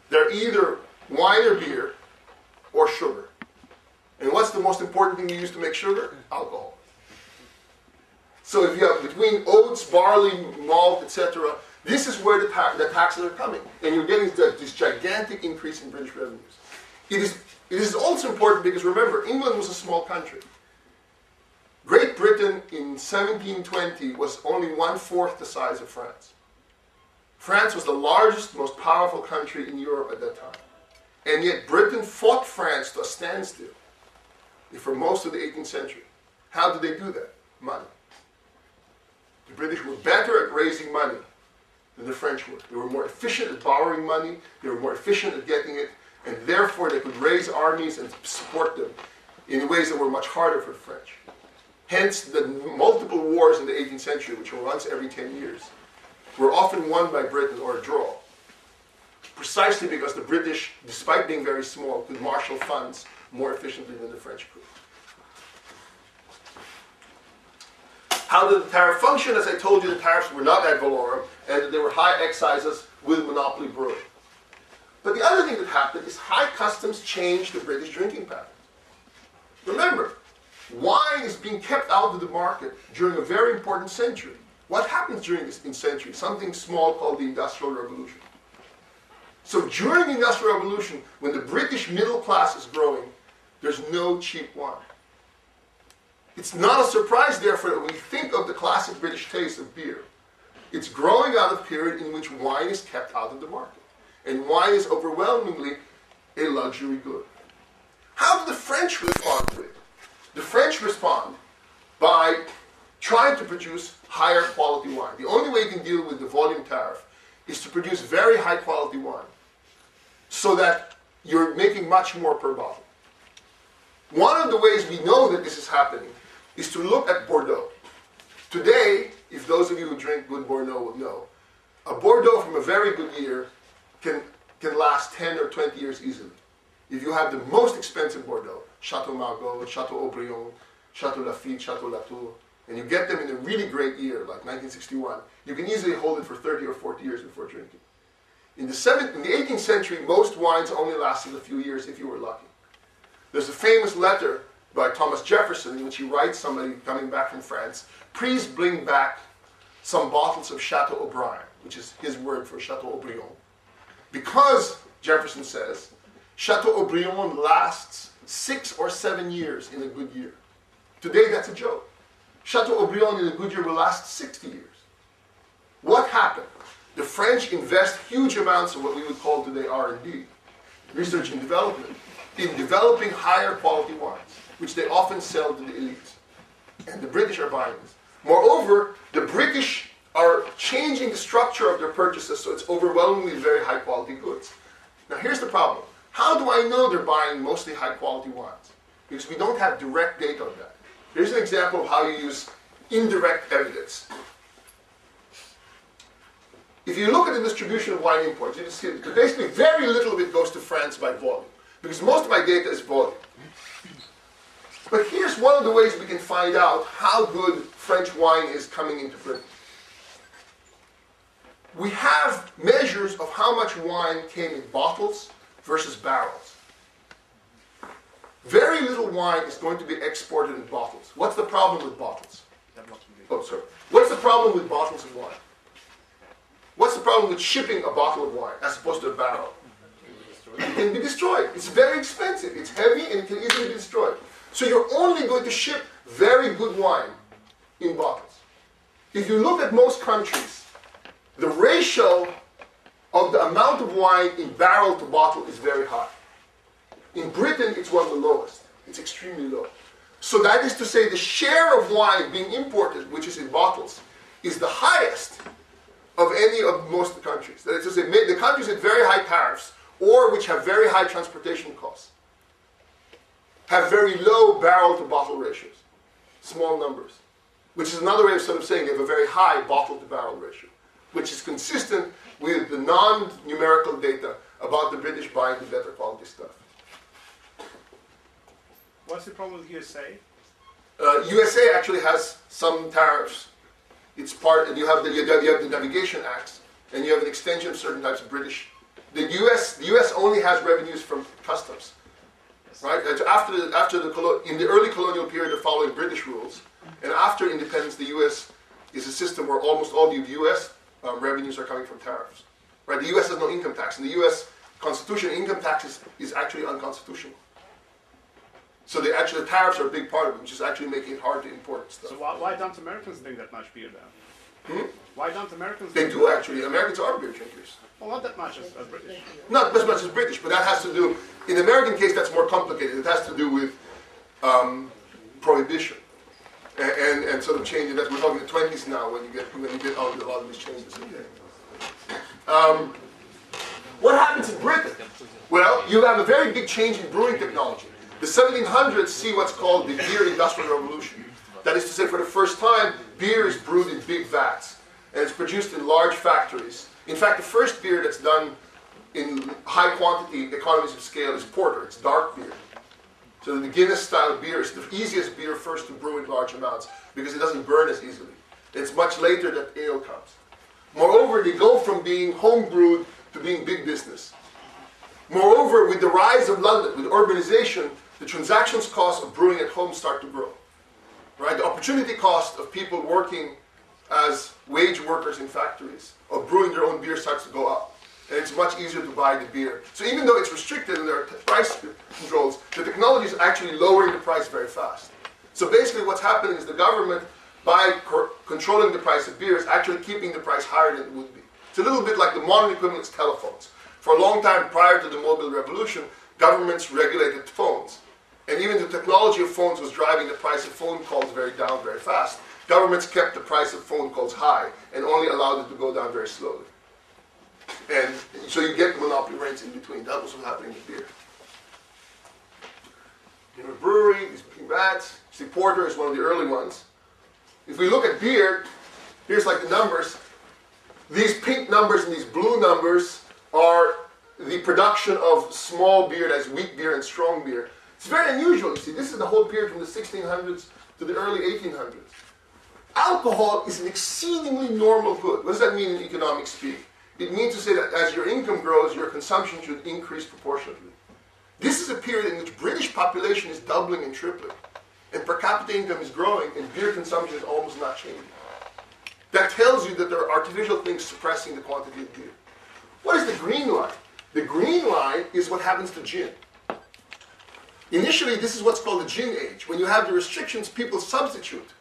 They're either wine or beer or sugar. And what's the most important thing you use to make sugar? Alcohol. So if you have between oats, barley, malt, etc., This is where the taxes are coming. And you're getting this gigantic increase in British revenues. It is also important because remember, England was a small country. Great Britain in 1720 was only 1/4 the size of France. France was the largest, most powerful country in Europe at that time. And yet Britain fought France to a standstill for most of the 18th century. How did they do that? Money. The British were better at raising money than the French were. They were more efficient at borrowing money, they were more efficient at getting it, and therefore they could raise armies and support them in ways that were much harder for the French. Hence, the multiple wars in the 18th century, which were once every 10 years, were often won by Britain or a draw. Precisely because the British, despite being very small, could marshal funds more efficiently than the French could. How did the tariff function? As I told you, the tariffs were not ad valorem, and there were high excises with monopoly brewing. But the other thing that happened is high customs changed the British drinking pattern. Remember, wine is being kept out of the market during a very important century. What happens during this century? Something small called the Industrial Revolution. So during the Industrial Revolution, when the British middle class is growing, there's no cheap wine. It's not a surprise, therefore, that when we think of the classic British taste of beer, it's growing out of a period in which wine is kept out of the market. And wine is overwhelmingly a luxury good. How do the French respond to it? The French respond by trying to produce higher quality wine. The only way you can deal with the volume tariff is to produce very high quality wine so that you're making much more per bottle. One of the ways we know that this is happening is to look at Bordeaux. Today, if those of you who drink good Bordeaux will know, a Bordeaux from a very good year can last 10 or 20 years easily. If you have the most expensive Bordeaux, Chateau Margaux, Chateau Haut-Brion, Chateau Lafite, Chateau Latour, and you get them in a really great year, like 1961, you can easily hold it for 30 or 40 years before drinking. In the 18th century, most wines only lasted a few years if you were lucky. There's a famous letter by Thomas Jefferson in which he writes somebody coming back from France, please bring back some bottles of Chateau O'Brien, which is his word for Chateau Haut-Brion. Because, Jefferson says, Chateau Haut-Brion lasts 6 or 7 years in a good year. Today that's a joke. Chateau Haut-Brion in a good year will last 60 years. What happened? The French invest huge amounts of what we would call today R&D, research and development, in developing higher quality wines, which they often sell to the elites. And the British are buying this. Moreover, the British are changing the structure of their purchases so it's overwhelmingly very high quality goods. Now here's the problem. How do I know they're buying mostly high quality wines? Because we don't have direct data on that. Here's an example of how you use indirect evidence. If you look at the distribution of wine imports, you can see that basically very little of it goes to France by volume, because most of my data is volume. But here's one of the ways we can find out how good French wine is coming into Britain. We have measures of how much wine came in bottles versus barrels. Very little wine is going to be exported in bottles. What's the problem with bottles? Oh, sorry. What's the problem with bottles of wine? What's the problem with shipping a bottle of wine as opposed to a barrel? It can be destroyed. It's very expensive. It's heavy and it can easily be destroyed. So you're only going to ship very good wine in bottles. If you look at most countries, the ratio of the amount of wine in barrel to bottle is very high. In Britain, it's one of the lowest. It's extremely low. So that is to say, the share of wine being imported, which is in bottles, is the highest of any of most of the countries. That is to say, the countries with very high tariffs, or which have very high transportation costs, have very low barrel to bottle ratios, small numbers, which is another way of sort of saying they have a very high bottle to barrel ratio, which is consistent with the non-numerical data about the British buying the better quality stuff. What's the problem with USA? USA actually has some tariffs. It's part, and you have the Navigation Acts, and you have an extension of certain types of British. The US only has revenues from customs, right? And in the early colonial period, they're following British rules, and after independence, the US is a system where almost all the US revenues are coming from tariffs. Right? The U.S. has no income tax. In the U.S. Constitution, income tax is actually unconstitutional. So the tariffs are a big part of it, which is actually making it hard to import stuff. So why don't Americans drink that much beer then? Why don't Americans? They do actually. Americans are beer drinkers. Well, not that much as British. Not as much as British, but that has to do, in the American case, that's more complicated. It has to do with prohibition and sort of changing. That we're talking the 20s now when you get out of a lot of these changes. What happens in Britain? Well, you have a very big change in brewing technology. The 1700s see what's called the beer industrial revolution. That is to say, for the first time, beer is brewed in big vats, and it's produced in large factories. In fact, the first beer that's done in high quantity, economies of scale, is porter. It's dark beer. So the Guinness style beer is the easiest beer first to brew in large amounts because it doesn't burn as easily. It's much later that ale comes. Moreover, they go from being home brewed to being big business. Moreover, with the rise of London, with urbanization, the transactions cost of brewing at home start to grow. Right? The opportunity cost of people working as wage workers in factories or brewing their own beer starts to go up. And it's much easier to buy the beer. So even though it's restricted and there are price controls, the technology is actually lowering the price very fast. So basically what's happening is the government, by controlling the price of beer, is actually keeping the price higher than it would be. It's a little bit like the modern equivalent of telephones. For a long time prior to the mobile revolution, governments regulated phones. And even the technology of phones was driving the price of phone calls down very fast. Governments kept the price of phone calls high and only allowed it to go down very slowly. And so you get monopoly rates in between. That was what's happening with beer. In a brewery, these big vats. See, porter is one of the early ones. If we look at beer, here's like the numbers. These pink numbers and these blue numbers are the production of small beer, that's weak beer and strong beer. It's very unusual, you see. This is the whole period from the 1600s to the early 1800s. Alcohol is an exceedingly normal good. What does that mean in economic speak? It means to say that as your income grows, your consumption should increase proportionately. This is a period in which British population is doubling and tripling, and per capita income is growing, and beer consumption is almost not changing. That tells you that there are artificial things suppressing the quantity of beer. What is the green line? The green line is what happens to gin. Initially, this is what's called the gin age. When you have the restrictions, people substitute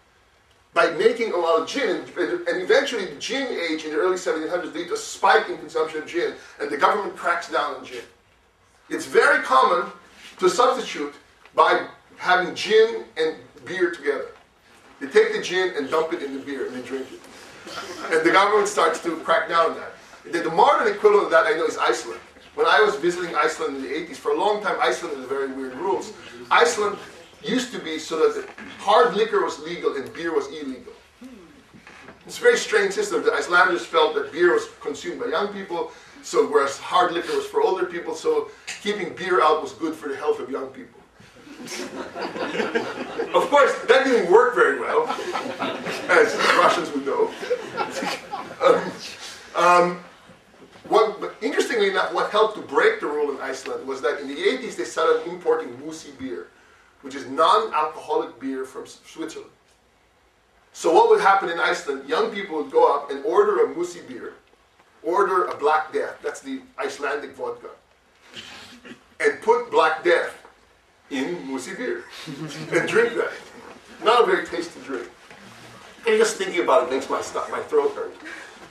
by making a lot of gin, and eventually the gin age in the early 1700s leads to a spike in consumption of gin, and the government cracks down on gin. It's very common to substitute by having gin and beer together. They take the gin and dump it in the beer and they drink it. And the government starts to crack down on that. The modern equivalent of that I know is Iceland. When I was visiting Iceland in the 80s, for a long time Iceland had very weird rules. Iceland used to be so that hard liquor was legal and beer was illegal. It's a very strange system. The Icelanders felt that beer was consumed by young people, so whereas hard liquor was for older people, so keeping beer out was good for the health of young people. Of course, that didn't work very well, as Russians would know. But interestingly enough, what helped to break the rule in Iceland was that in the 80s they started importing Musi beer, which is non-alcoholic beer from Switzerland. So what would happen in Iceland? Young people would go up and order a Musi beer, order a Black Death, that's the Icelandic vodka, and put Black Death in Musi beer and drink that. Not a very tasty drink. And just thinking about it makes my throat hurt.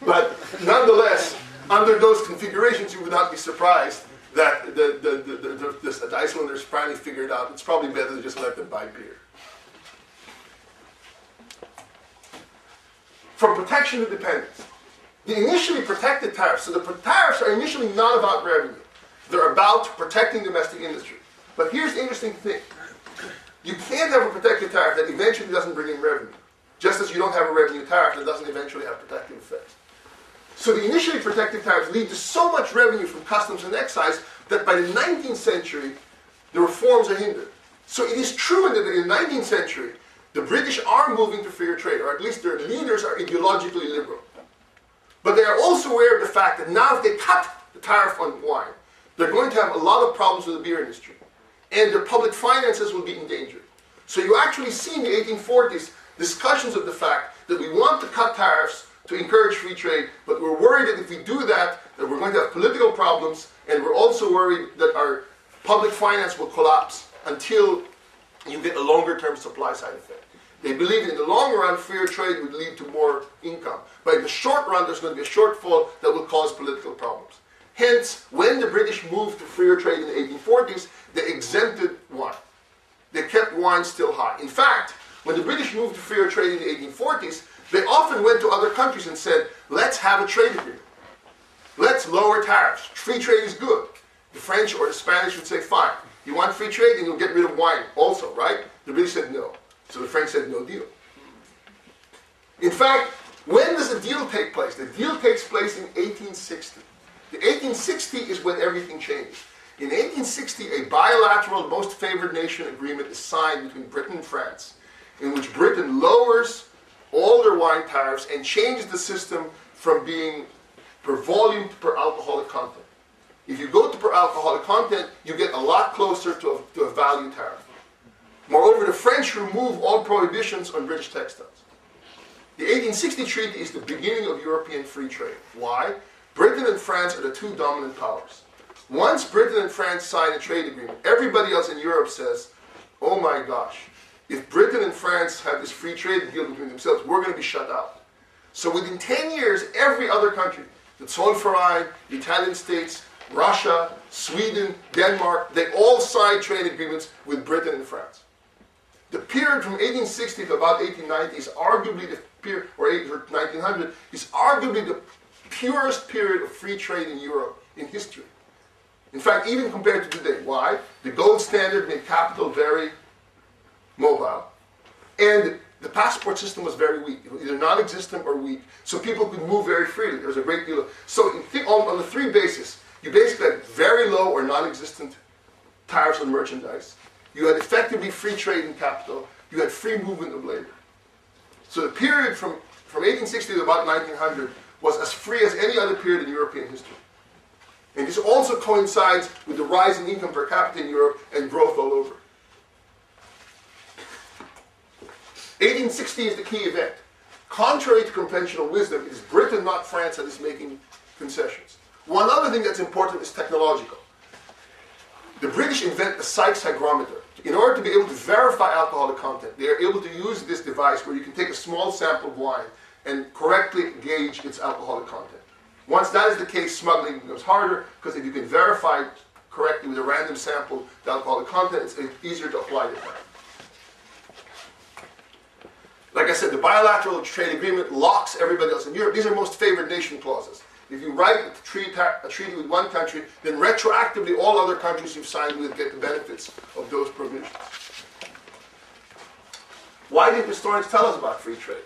But nonetheless, under those configurations, you would not be surprised that the Icelanders finally figured out it's probably better to just let them buy beer. From protection to dependence. The initially protected tariffs, so the tariffs are initially not about revenue. They're about protecting domestic industry. But here's the interesting thing. You can't have a protected tariff that eventually doesn't bring in revenue. Just as you don't have a revenue tariff that doesn't eventually have protective effects. So the initially protected tariffs lead to so much revenue from customs and excise that by the 19th century, the reforms are hindered. So it is true that in the 19th century, the British are moving to fair trade, or at least their leaders are ideologically liberal. But they are also aware of the fact that now if they cut the tariff on wine, they're going to have a lot of problems with the beer industry. And their public finances will be endangered. So you actually see in the 1840s discussions of the fact that we want to cut tariffs to encourage free trade, but we're worried that if we do that, that we're going to have political problems, and we're also worried that our public finance will collapse until you get a longer-term supply side effect. They believe in the long run, freer trade would lead to more income. But in the short run, there's going to be a shortfall that will cause political problems. Hence, when the British moved to freer trade in the 1840s, they exempted wine. They kept wine still high. In fact, when the British moved to freer trade in the 1840s, they often went to other countries and said, let's have a trade agreement. Let's lower tariffs. Free trade is good. The French or the Spanish would say, fine. You want free trade, then you'll get rid of wine also, right? The British said no. So the French said no deal. In fact, when does the deal take place? The deal takes place in 1860. The 1860 is when everything changed. In 1860, a bilateral most favored nation agreement is signed between Britain and France, in which Britain lowers all their wine tariffs and changes the system from being per volume to per alcoholic content. If you go to per alcoholic content, you get a lot closer to a value tariff. Moreover, the French remove all prohibitions on British textiles. The 1860 treaty is the beginning of European free trade. Why? Britain and France are the two dominant powers. Once Britain and France sign a trade agreement, everybody else in Europe says, oh my gosh, if Britain and France have this free trade deal between themselves, we're going to be shut out. So within 10 years, every other country, the Zollverein, the Italian states, Russia, Sweden, Denmark, they all signed trade agreements with Britain and France. The period from 1860 to about 1890 is arguably the period, or 1900, is arguably the purest period of free trade in Europe in history. In fact, even compared to today. Why? The gold standard made capital very mobile. And the passport system was very weak. It was either non-existent or weak. So people could move very freely. There was a great deal of... So on the three bases, you basically had very low or non-existent tariffs on merchandise. You had effectively free trade in capital. You had free movement of labor. So the period from 1860 to about 1900 was as free as any other period in European history. And this also coincides with the rise in income per capita in Europe and growth all over. 1860 is the key event. Contrary to conventional wisdom, it is Britain, not France, that is making concessions. One other thing that's important is technological. The British invent the Sykes hygrometer. In order to be able to verify alcoholic content, they are able to use this device where you can take a small sample of wine and correctly gauge its alcoholic content. Once that is the case, smuggling becomes harder, because if you can verify correctly with a random sample the alcoholic content, it's easier to apply the crime. Like I said, the bilateral trade agreement locks everybody else in Europe. These are most favored nation clauses. If you write a treaty with one country, then retroactively all other countries you've signed with get the benefits of those provisions. Why didn't historians tell us about free trade?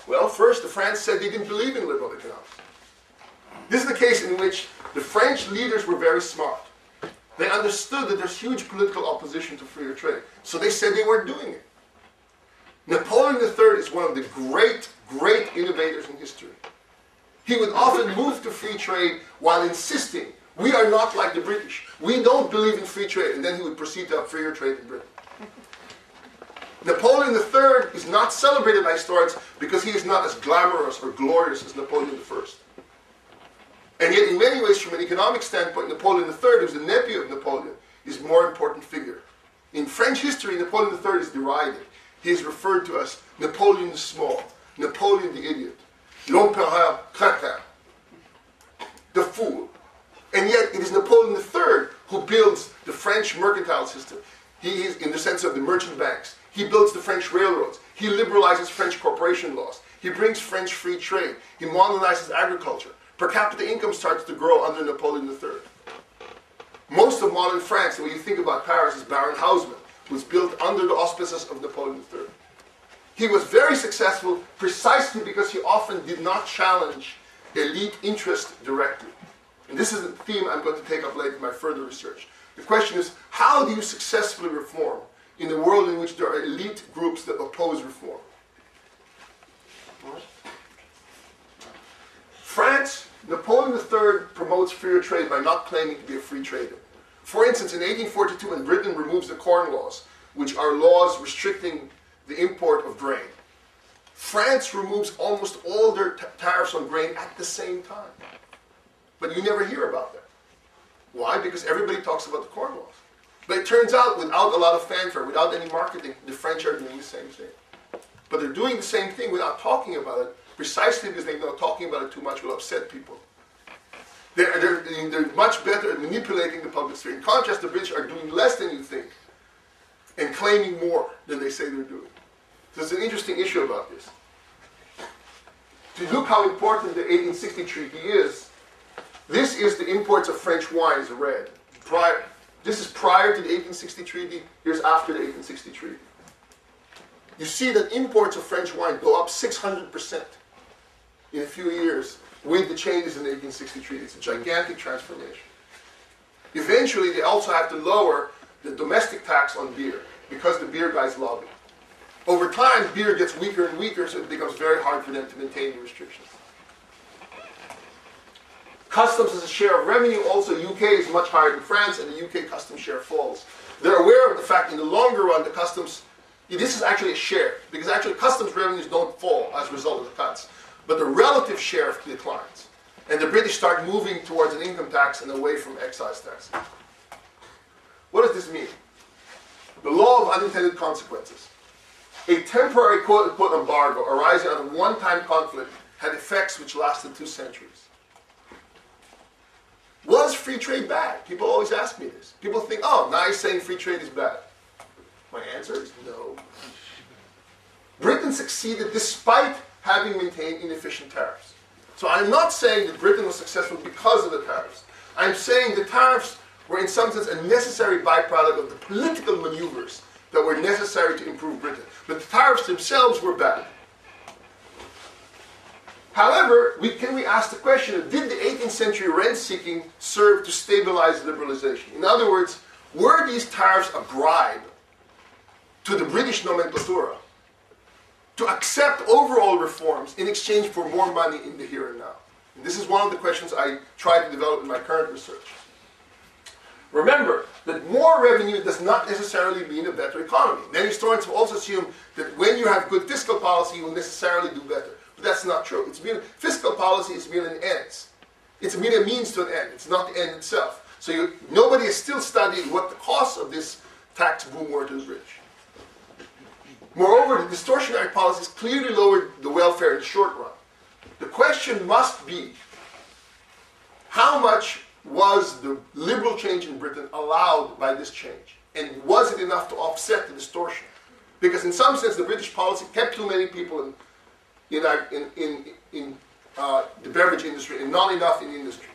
Well, first, the French said they didn't believe in liberal economics. This is the case in which the French leaders were very smart. They understood that there's huge political opposition to freer trade, so they said they weren't doing it. Napoleon III is one of the great, great innovators in history. He would often move to free trade while insisting, we are not like the British. We don't believe in free trade. And then he would proceed to have freer trade in Britain. Napoleon III is not celebrated by historians because he is not as glamorous or glorious as Napoleon I. And yet, in many ways, from an economic standpoint, Napoleon III, who's the nephew of Napoleon, is a more important figure. In French history, Napoleon III is derided. He is referred to as Napoleon the Small, Napoleon the Idiot, l'Empereur Crétin, the fool. And yet, it is Napoleon III who builds the French mercantile system. He is, in the sense of the merchant banks. He builds the French railroads. He liberalizes French corporation laws. He brings French free trade. He modernizes agriculture. Per capita income starts to grow under Napoleon III. Most of modern France, when you think about Paris, is Baron Haussmann, was built under the auspices of Napoleon III. He was very successful precisely because he often did not challenge elite interest directly. And this is a theme I'm going to take up later in my further research. The question is, how do you successfully reform in a world in which there are elite groups that oppose reform? France, Napoleon III promotes freer trade by not claiming to be a free trader. For instance, in 1842, when Britain removes the Corn Laws, which are laws restricting the import of grain, France removes almost all their tariffs on grain at the same time. But you never hear about that. Why? Because everybody talks about the corn laws. But it turns out, without a lot of fanfare, without any marketing, the French are doing the same thing. But they're doing the same thing without talking about it, precisely because they know talking about it too much will upset people. They're much better at manipulating the public sphere. In contrast, the British are doing less than you think and claiming more than they say they're doing. So there's an interesting issue about this. To look how important the 1860 treaty is, this is the imports of French wines, red. This is prior to the 1860 treaty, here's after the 1860 treaty. You see that imports of French wine go up 600% in a few years with the changes in the 1860 treaty. It's a gigantic transformation. Eventually, they also have to lower the domestic tax on beer because the beer guys lobby. Over time, beer gets weaker and weaker, so it becomes very hard for them to maintain the restrictions. Customs as a share of revenue, also UK is much higher than France, and the UK customs share falls. They're aware of the fact in the longer run, the customs, this is actually a share, because actually customs revenues don't fall as a result of the cuts, but the relative share declines. And the British start moving towards an income tax and away from excise taxes. What does this mean? The law of unintended consequences. A temporary quote-unquote embargo arising out of one-time conflict had effects which lasted 2 centuries. Was free trade bad? People always ask me this. People think, oh, now he's saying free trade is bad. My answer is no. Britain succeeded despite having maintained inefficient tariffs. So I'm not saying that Britain was successful because of the tariffs. I'm saying the tariffs were in some sense a necessary byproduct of the political maneuvers that were necessary to improve Britain. But the tariffs themselves were bad. However, can we ask the question, did the 18th century rent-seeking serve to stabilize liberalization? In other words, were these tariffs a bribe to the British nomenclatura to accept overall reforms in exchange for more money in the here and now? And this is one of the questions I try to develop in my current research. Remember that more revenue does not necessarily mean a better economy. Many historians will also assume that when you have good fiscal policy, you will necessarily do better. But that's not true. Fiscal policy is merely an ends. It's merely a means to an end. It's not the end itself. So nobody is still studying what the costs of this tax boom were to the British. Moreover, the distortionary policies clearly lowered the welfare in the short run. The question must be, how much was the liberal change in Britain allowed by this change? And was it enough to offset the distortion? Because in some sense, the British policy kept too many people in the beverage industry and not enough in industry.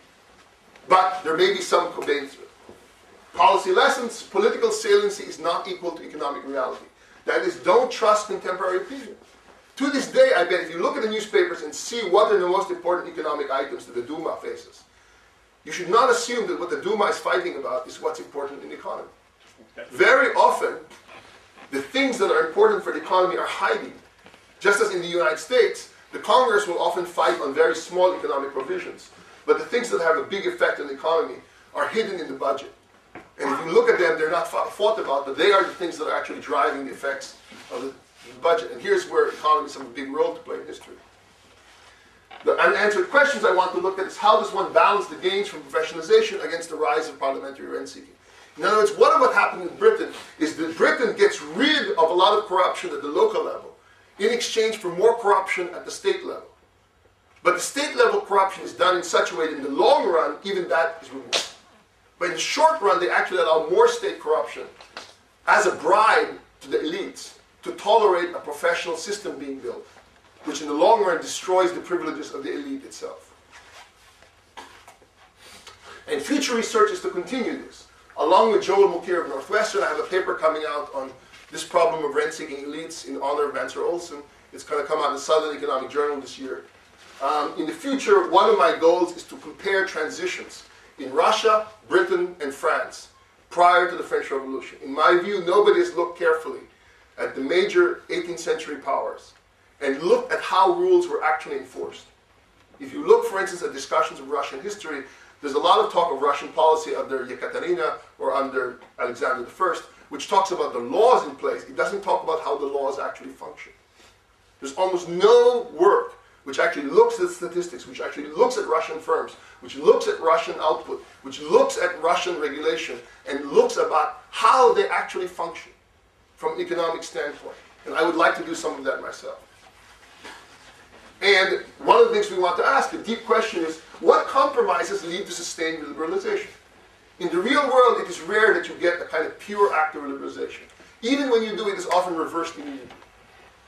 But there may be some complaints. Policy lessons, political saliency is not equal to economic reality. That is, don't trust contemporary opinion. To this day, I bet if you look at the newspapers and see what are the most important economic items that the Duma faces, you should not assume that what the Duma is fighting about is what's important in the economy. Very often, the things that are important for the economy are hiding. Just as in the United States, the Congress will often fight on very small economic provisions, but the things that have a big effect on the economy are hidden in the budget. And if you look at them, they're not fought about, but they are the things that are actually driving the effects of the budget. And here's where economists have a big role to play in history. The unanswered questions I want to look at is how does one balance the gains from professionalization against the rise of parliamentary rent-seeking? In other words, what happened in Britain is that Britain gets rid of a lot of corruption at the local level in exchange for more corruption at the state level. But the state level corruption is done in such a way that in the long run, even that is removed. But in the short run, they actually allow more state corruption as a bribe to the elites to tolerate a professional system being built, which in the long run destroys the privileges of the elite itself. And future research is to continue this. Along with Joel Mukir of Northwestern, I have a paper coming out on this problem of rent-seeking elites in honor of Mansur Olson. It's going to come out in the Southern Economic Journal this year. In the future, one of my goals is to compare transitions in Russia, Britain, and France prior to the French Revolution. In my view, nobody has looked carefully at the major 18th century powers and looked at how rules were actually enforced. If you look, for instance, at discussions of Russian history, there's a lot of talk of Russian policy under Yekaterina or under Alexander I, which talks about the laws in place. It doesn't talk about how the laws actually function. There's almost no work which actually looks at statistics, which actually looks at Russian firms, which looks at Russian output, which looks at Russian regulation, and looks about how they actually function from an economic standpoint. And I would like to do some of that myself. And one of the things we want to ask, the deep question is, what compromises lead to sustained liberalization? In the real world, it is rare that you get a kind of pure act of liberalization. Even when you do it, it's often reversed immediately.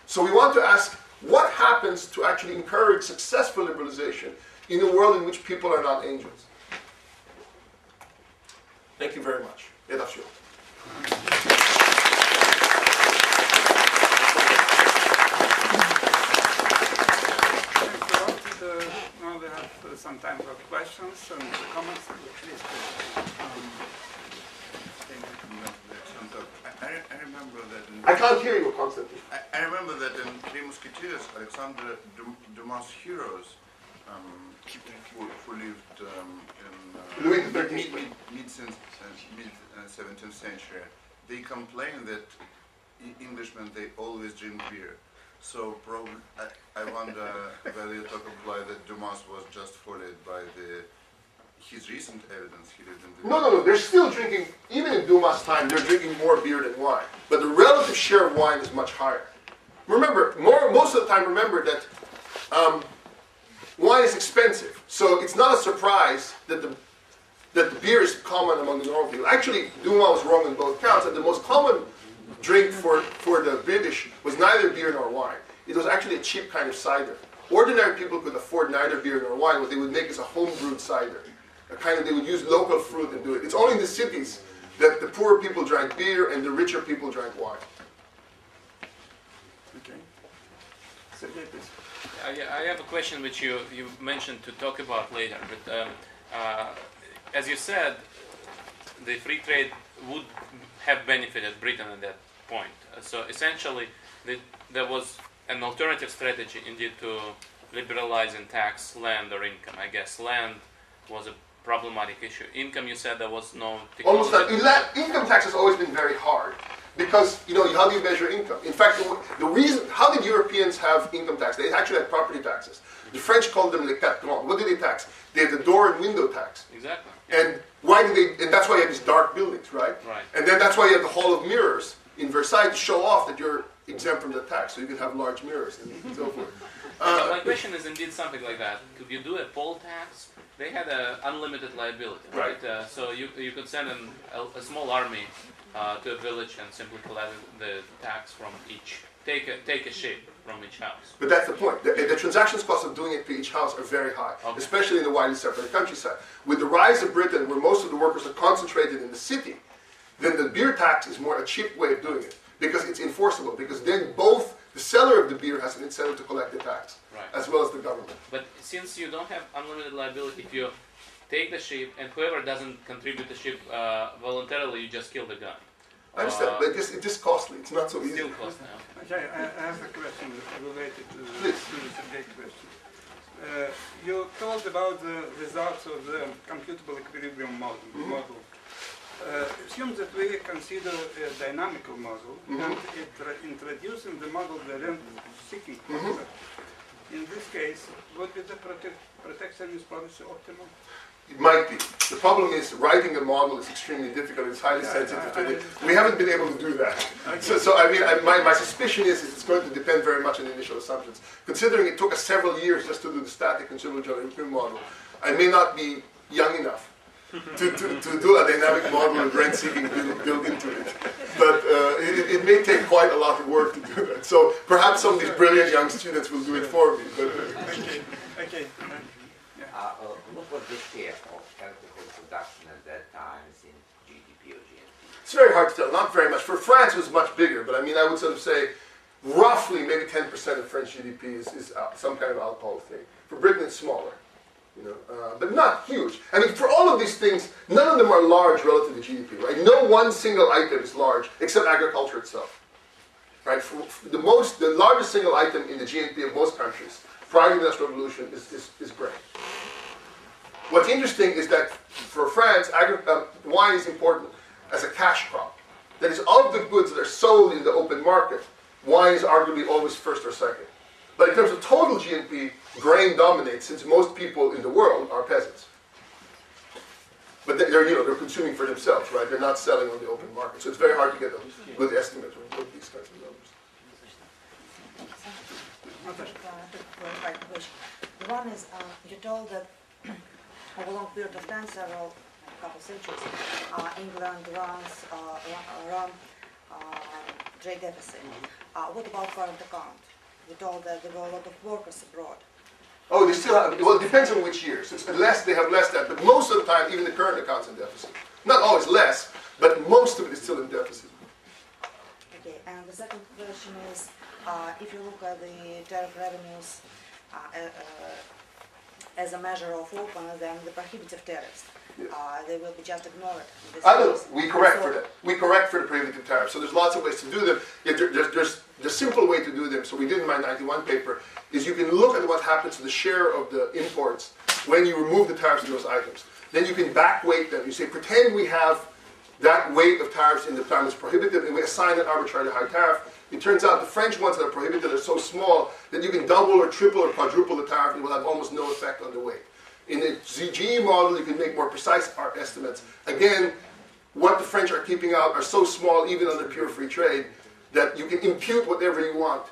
So we want to ask, what happens to actually encourage successful liberalization in a world in which people are not angels? Thank you very much. Now we have some time for questions and comments. Please. I remember that I can't hear you constantly. I remember that in Three Musketeers, Alexandre Dumas' heroes, who lived in Louis XIII. mid-17th century, they complained that Englishmen, they always drink beer. So probably, I wonder whether you talk about that Dumas was just followed by his recent evidence. He lived in the No. They're still drinking, even in Dumas' time, they're drinking more beer than wine. But the relative share of wine is much higher. Remember, most of the time, remember that wine is expensive. So it's not a surprise that the beer is common among the normal people. Actually, Dumas was wrong in both counts, and the most common drink for the British was neither beer nor wine. It was actually a cheap kind of cider. Ordinary people could afford neither beer nor wine. What they would make is a home-brewed cider. They would use local fruit and do it. It's only in the cities that the poor people drank beer and the richer people drank wine. Okay. Sergey, please. I have a question which you mentioned to talk about later, but as you said, the free trade would have benefited Britain at that point. So essentially, there was an alternative strategy indeed to liberalize and tax land or income. I guess land was a problematic issue. Income, you said there was no technology. Almost not. Income tax has always been very hard because, how do you measure income? In fact, the reason, how did Europeans have income tax? They actually had property taxes. The French called them les quatre grands. What did they tax? They had the door and window tax. Exactly. And why did they? And that's why you have these dark buildings, right? Right. And then that's why you have the Hall of Mirrors in Versailles to show off that you're exempt from the tax, so you can have large mirrors and so forth. My question is indeed something like that. Could you do a poll tax? They had an unlimited liability, right? So you could send a small army to a village and simply collect the tax from each. Take a ship from each house. But that's the point. The transactions costs of doing it to each house are very high, especially in the widely separated countryside. With the rise of Britain, where most of the workers are concentrated in the city, then the beer tax is more a cheap way of doing it because it's enforceable. Because then both the seller of the beer has an incentive to collect the tax, as well as the government. But since you don't have unlimited liability, if you take the ship and whoever doesn't contribute the ship voluntarily, you just kill the gun. I understand, but it is costly. It's not so easy. Still costly. Okay, I have a question related to the Sergey question. You told about the results of the computable equilibrium model. Assume that we consider a dynamical model and introducing the model the rent-seeking factor. In this case, would be the protectionist policy optimal? It might be. The problem is writing a model is extremely difficult. It's highly sensitive to it. We haven't been able to do that. So my suspicion is it's going to depend very much on the initial assumptions. Considering it took us several years just to do the static consumable general equilibrium model, I may not be young enough to do a dynamic model with rent-seeking built into it. But it may take quite a lot of work to do that. So perhaps some of these brilliant young students will do it for me. But, Okay. What was the share of alcohol production at that time in GDP or GNP? It's very hard to tell. Not very much. For France, it was much bigger. But I would sort of say roughly maybe 10% of French GDP is some kind of alcohol thing. For Britain, it's smaller. But not huge. For all of these things, none of them are large relative to GDP, right? No one single item is large, except agriculture itself, right? The largest single item in the GNP of most countries, prior to the Industrial Revolution, is grain. What's interesting is that for France, wine is important as a cash crop. That is, of the goods that are sold in the open market, wine is arguably always first or second. But in terms of total GNP, grain dominates since most people in the world are peasants. But they're consuming for themselves, right? They're not selling on the open market. So it's very hard to get a good estimate of these kinds of numbers. Right question. The one is, you told that over a long period of time, several, a couple centuries, England runs trade deficit. What about current account? You told that there were a lot of workers abroad. Oh, they still have, well, it depends on which years. It's less, they have less debt, but most of the time, even the current account's in deficit. Not always less, but most of it is still in deficit. Okay, and the second question is, if you look at the tariff revenues as a measure of openness, then the prohibitive tariffs, they will be just ignored. I don't know. We correct for that. We correct for the prohibitive tariff. So there's lots of ways to do them. There's the simple way to do them, so we did in my 91 paper, is you can look at what happens to the share of the imports when you remove the tariffs on those items. Then you can back weight them. You say, pretend we have that weight of tariffs in the time that's prohibitive, and we assign an arbitrarily high tariff. It turns out the French ones that are prohibited are so small that you can double or triple or quadruple the tariff, and it will have almost no effect on the weight. In the GE model, you can make more precise estimates. Again, what the French are keeping out are so small, even under pure free trade, that you can impute whatever you want.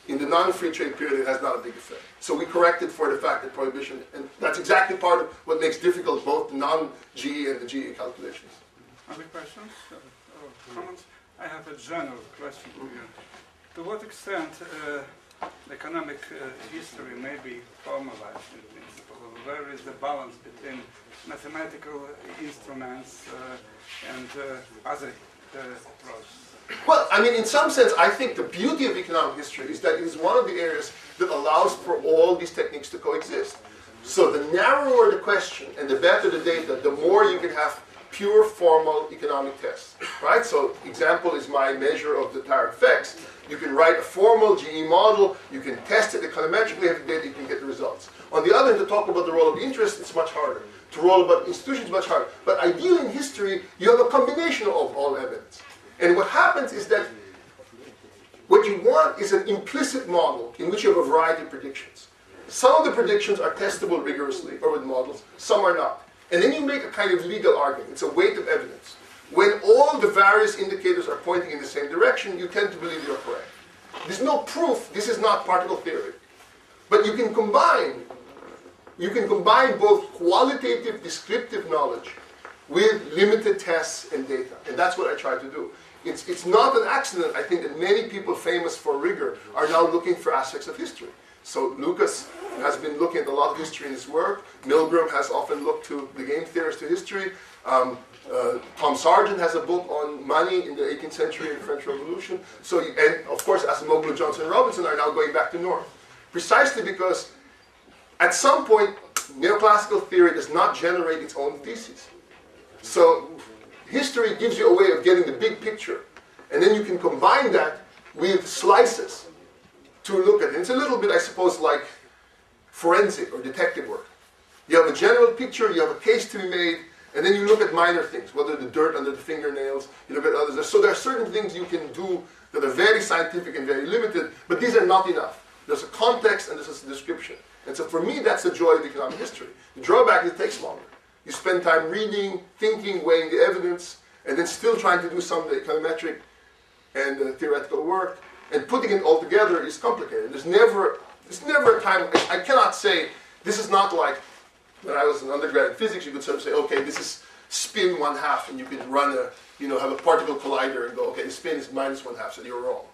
In the non-free trade period, it has not a big effect. So we corrected for the fact that prohibition, and that's exactly part of what makes difficult both the non-GE and the GE calculations. Other questions or comments? I have a general question for you. To what extent economic history may be formalized in principle? Where is the balance between mathematical instruments and other approaches? Well, I mean, in some sense, I think the beauty of economic history is that it is one of the areas that allows for all these techniques to coexist. So the narrower the question and the better the data, the more you can have pure formal economic tests, right? So example is my measure of the tariff effects. You can write a formal GE model, you can test it econometrically, have the data, you can get the results. On the other hand, to talk about the role of interest, it's much harder. To roll about institutions, much harder. But ideally in history, you have a combination of all evidence. And what happens is that what you want is an implicit model in which you have a variety of predictions. Some of the predictions are testable rigorously or with models, some are not. And then you make a kind of legal argument. It's a weight of evidence. When all the various indicators are pointing in the same direction, you tend to believe you're correct. There's no proof. This is not particle theory. But you can combine both qualitative, descriptive knowledge with limited tests and data. And that's what I try to do. It's not an accident, I think, that many people famous for rigor are now looking for aspects of history. So Lucas has been looking at a lot of history in his work. Milgram has often looked to the game theorist to history. Tom Sargent has a book on money in the 18th century and French Revolution. So, and of course, Asimoglu, Johnson, and Robinson are now going back to north. Precisely because at some point, neoclassical theory does not generate its own theses. So history gives you a way of getting the big picture. And then you can combine that with slices to look at it. It's a little bit, I suppose, like forensic or detective work. You have a general picture, you have a case to be made, and then you look at minor things, whether the dirt under the fingernails, you look at others. So there are certain things you can do that are very scientific and very limited, but these are not enough. There's a context and there's a description. And so for me, that's the joy of economic history. The drawback is it takes longer. You spend time reading, thinking, weighing the evidence, and then still trying to do some of the econometric and theoretical work. And putting it all together is complicated. There's never a time, I cannot say, this is not like when I was an undergrad in physics, you could sort of say, okay, this is spin 1/2, and you could run have a particle collider and go, okay, the spin is -1/2, so you're wrong.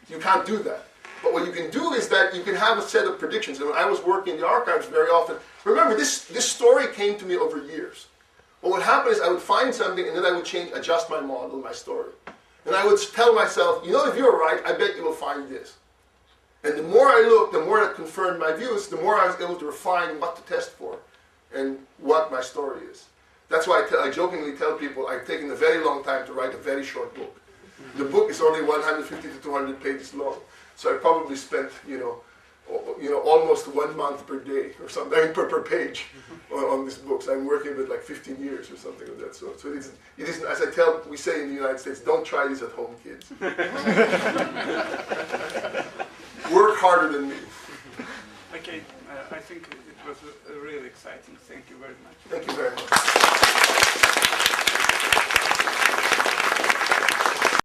You can't do that. But what you can do is that you can have a set of predictions. And when I was working in the archives very often, remember, this story came to me over years. What would happen is I would find something, and then I would adjust my model, my story. And I would tell myself, if you're right, I bet you will find this. And the more I looked, the more that confirmed my views, the more I was able to refine what to test for and what my story is. That's why I jokingly tell people I've taken a very long time to write a very short book. The book is only 150 to 200 pages long. So I probably spent, almost 1 month per day or something, per page on this book. So I'm working with like 15 years or something of that sort. So it isn't, as we say in the United States, don't try this at home, kids. Work harder than me. Okay, I think it was really exciting. Thank you very much. Thank you very much.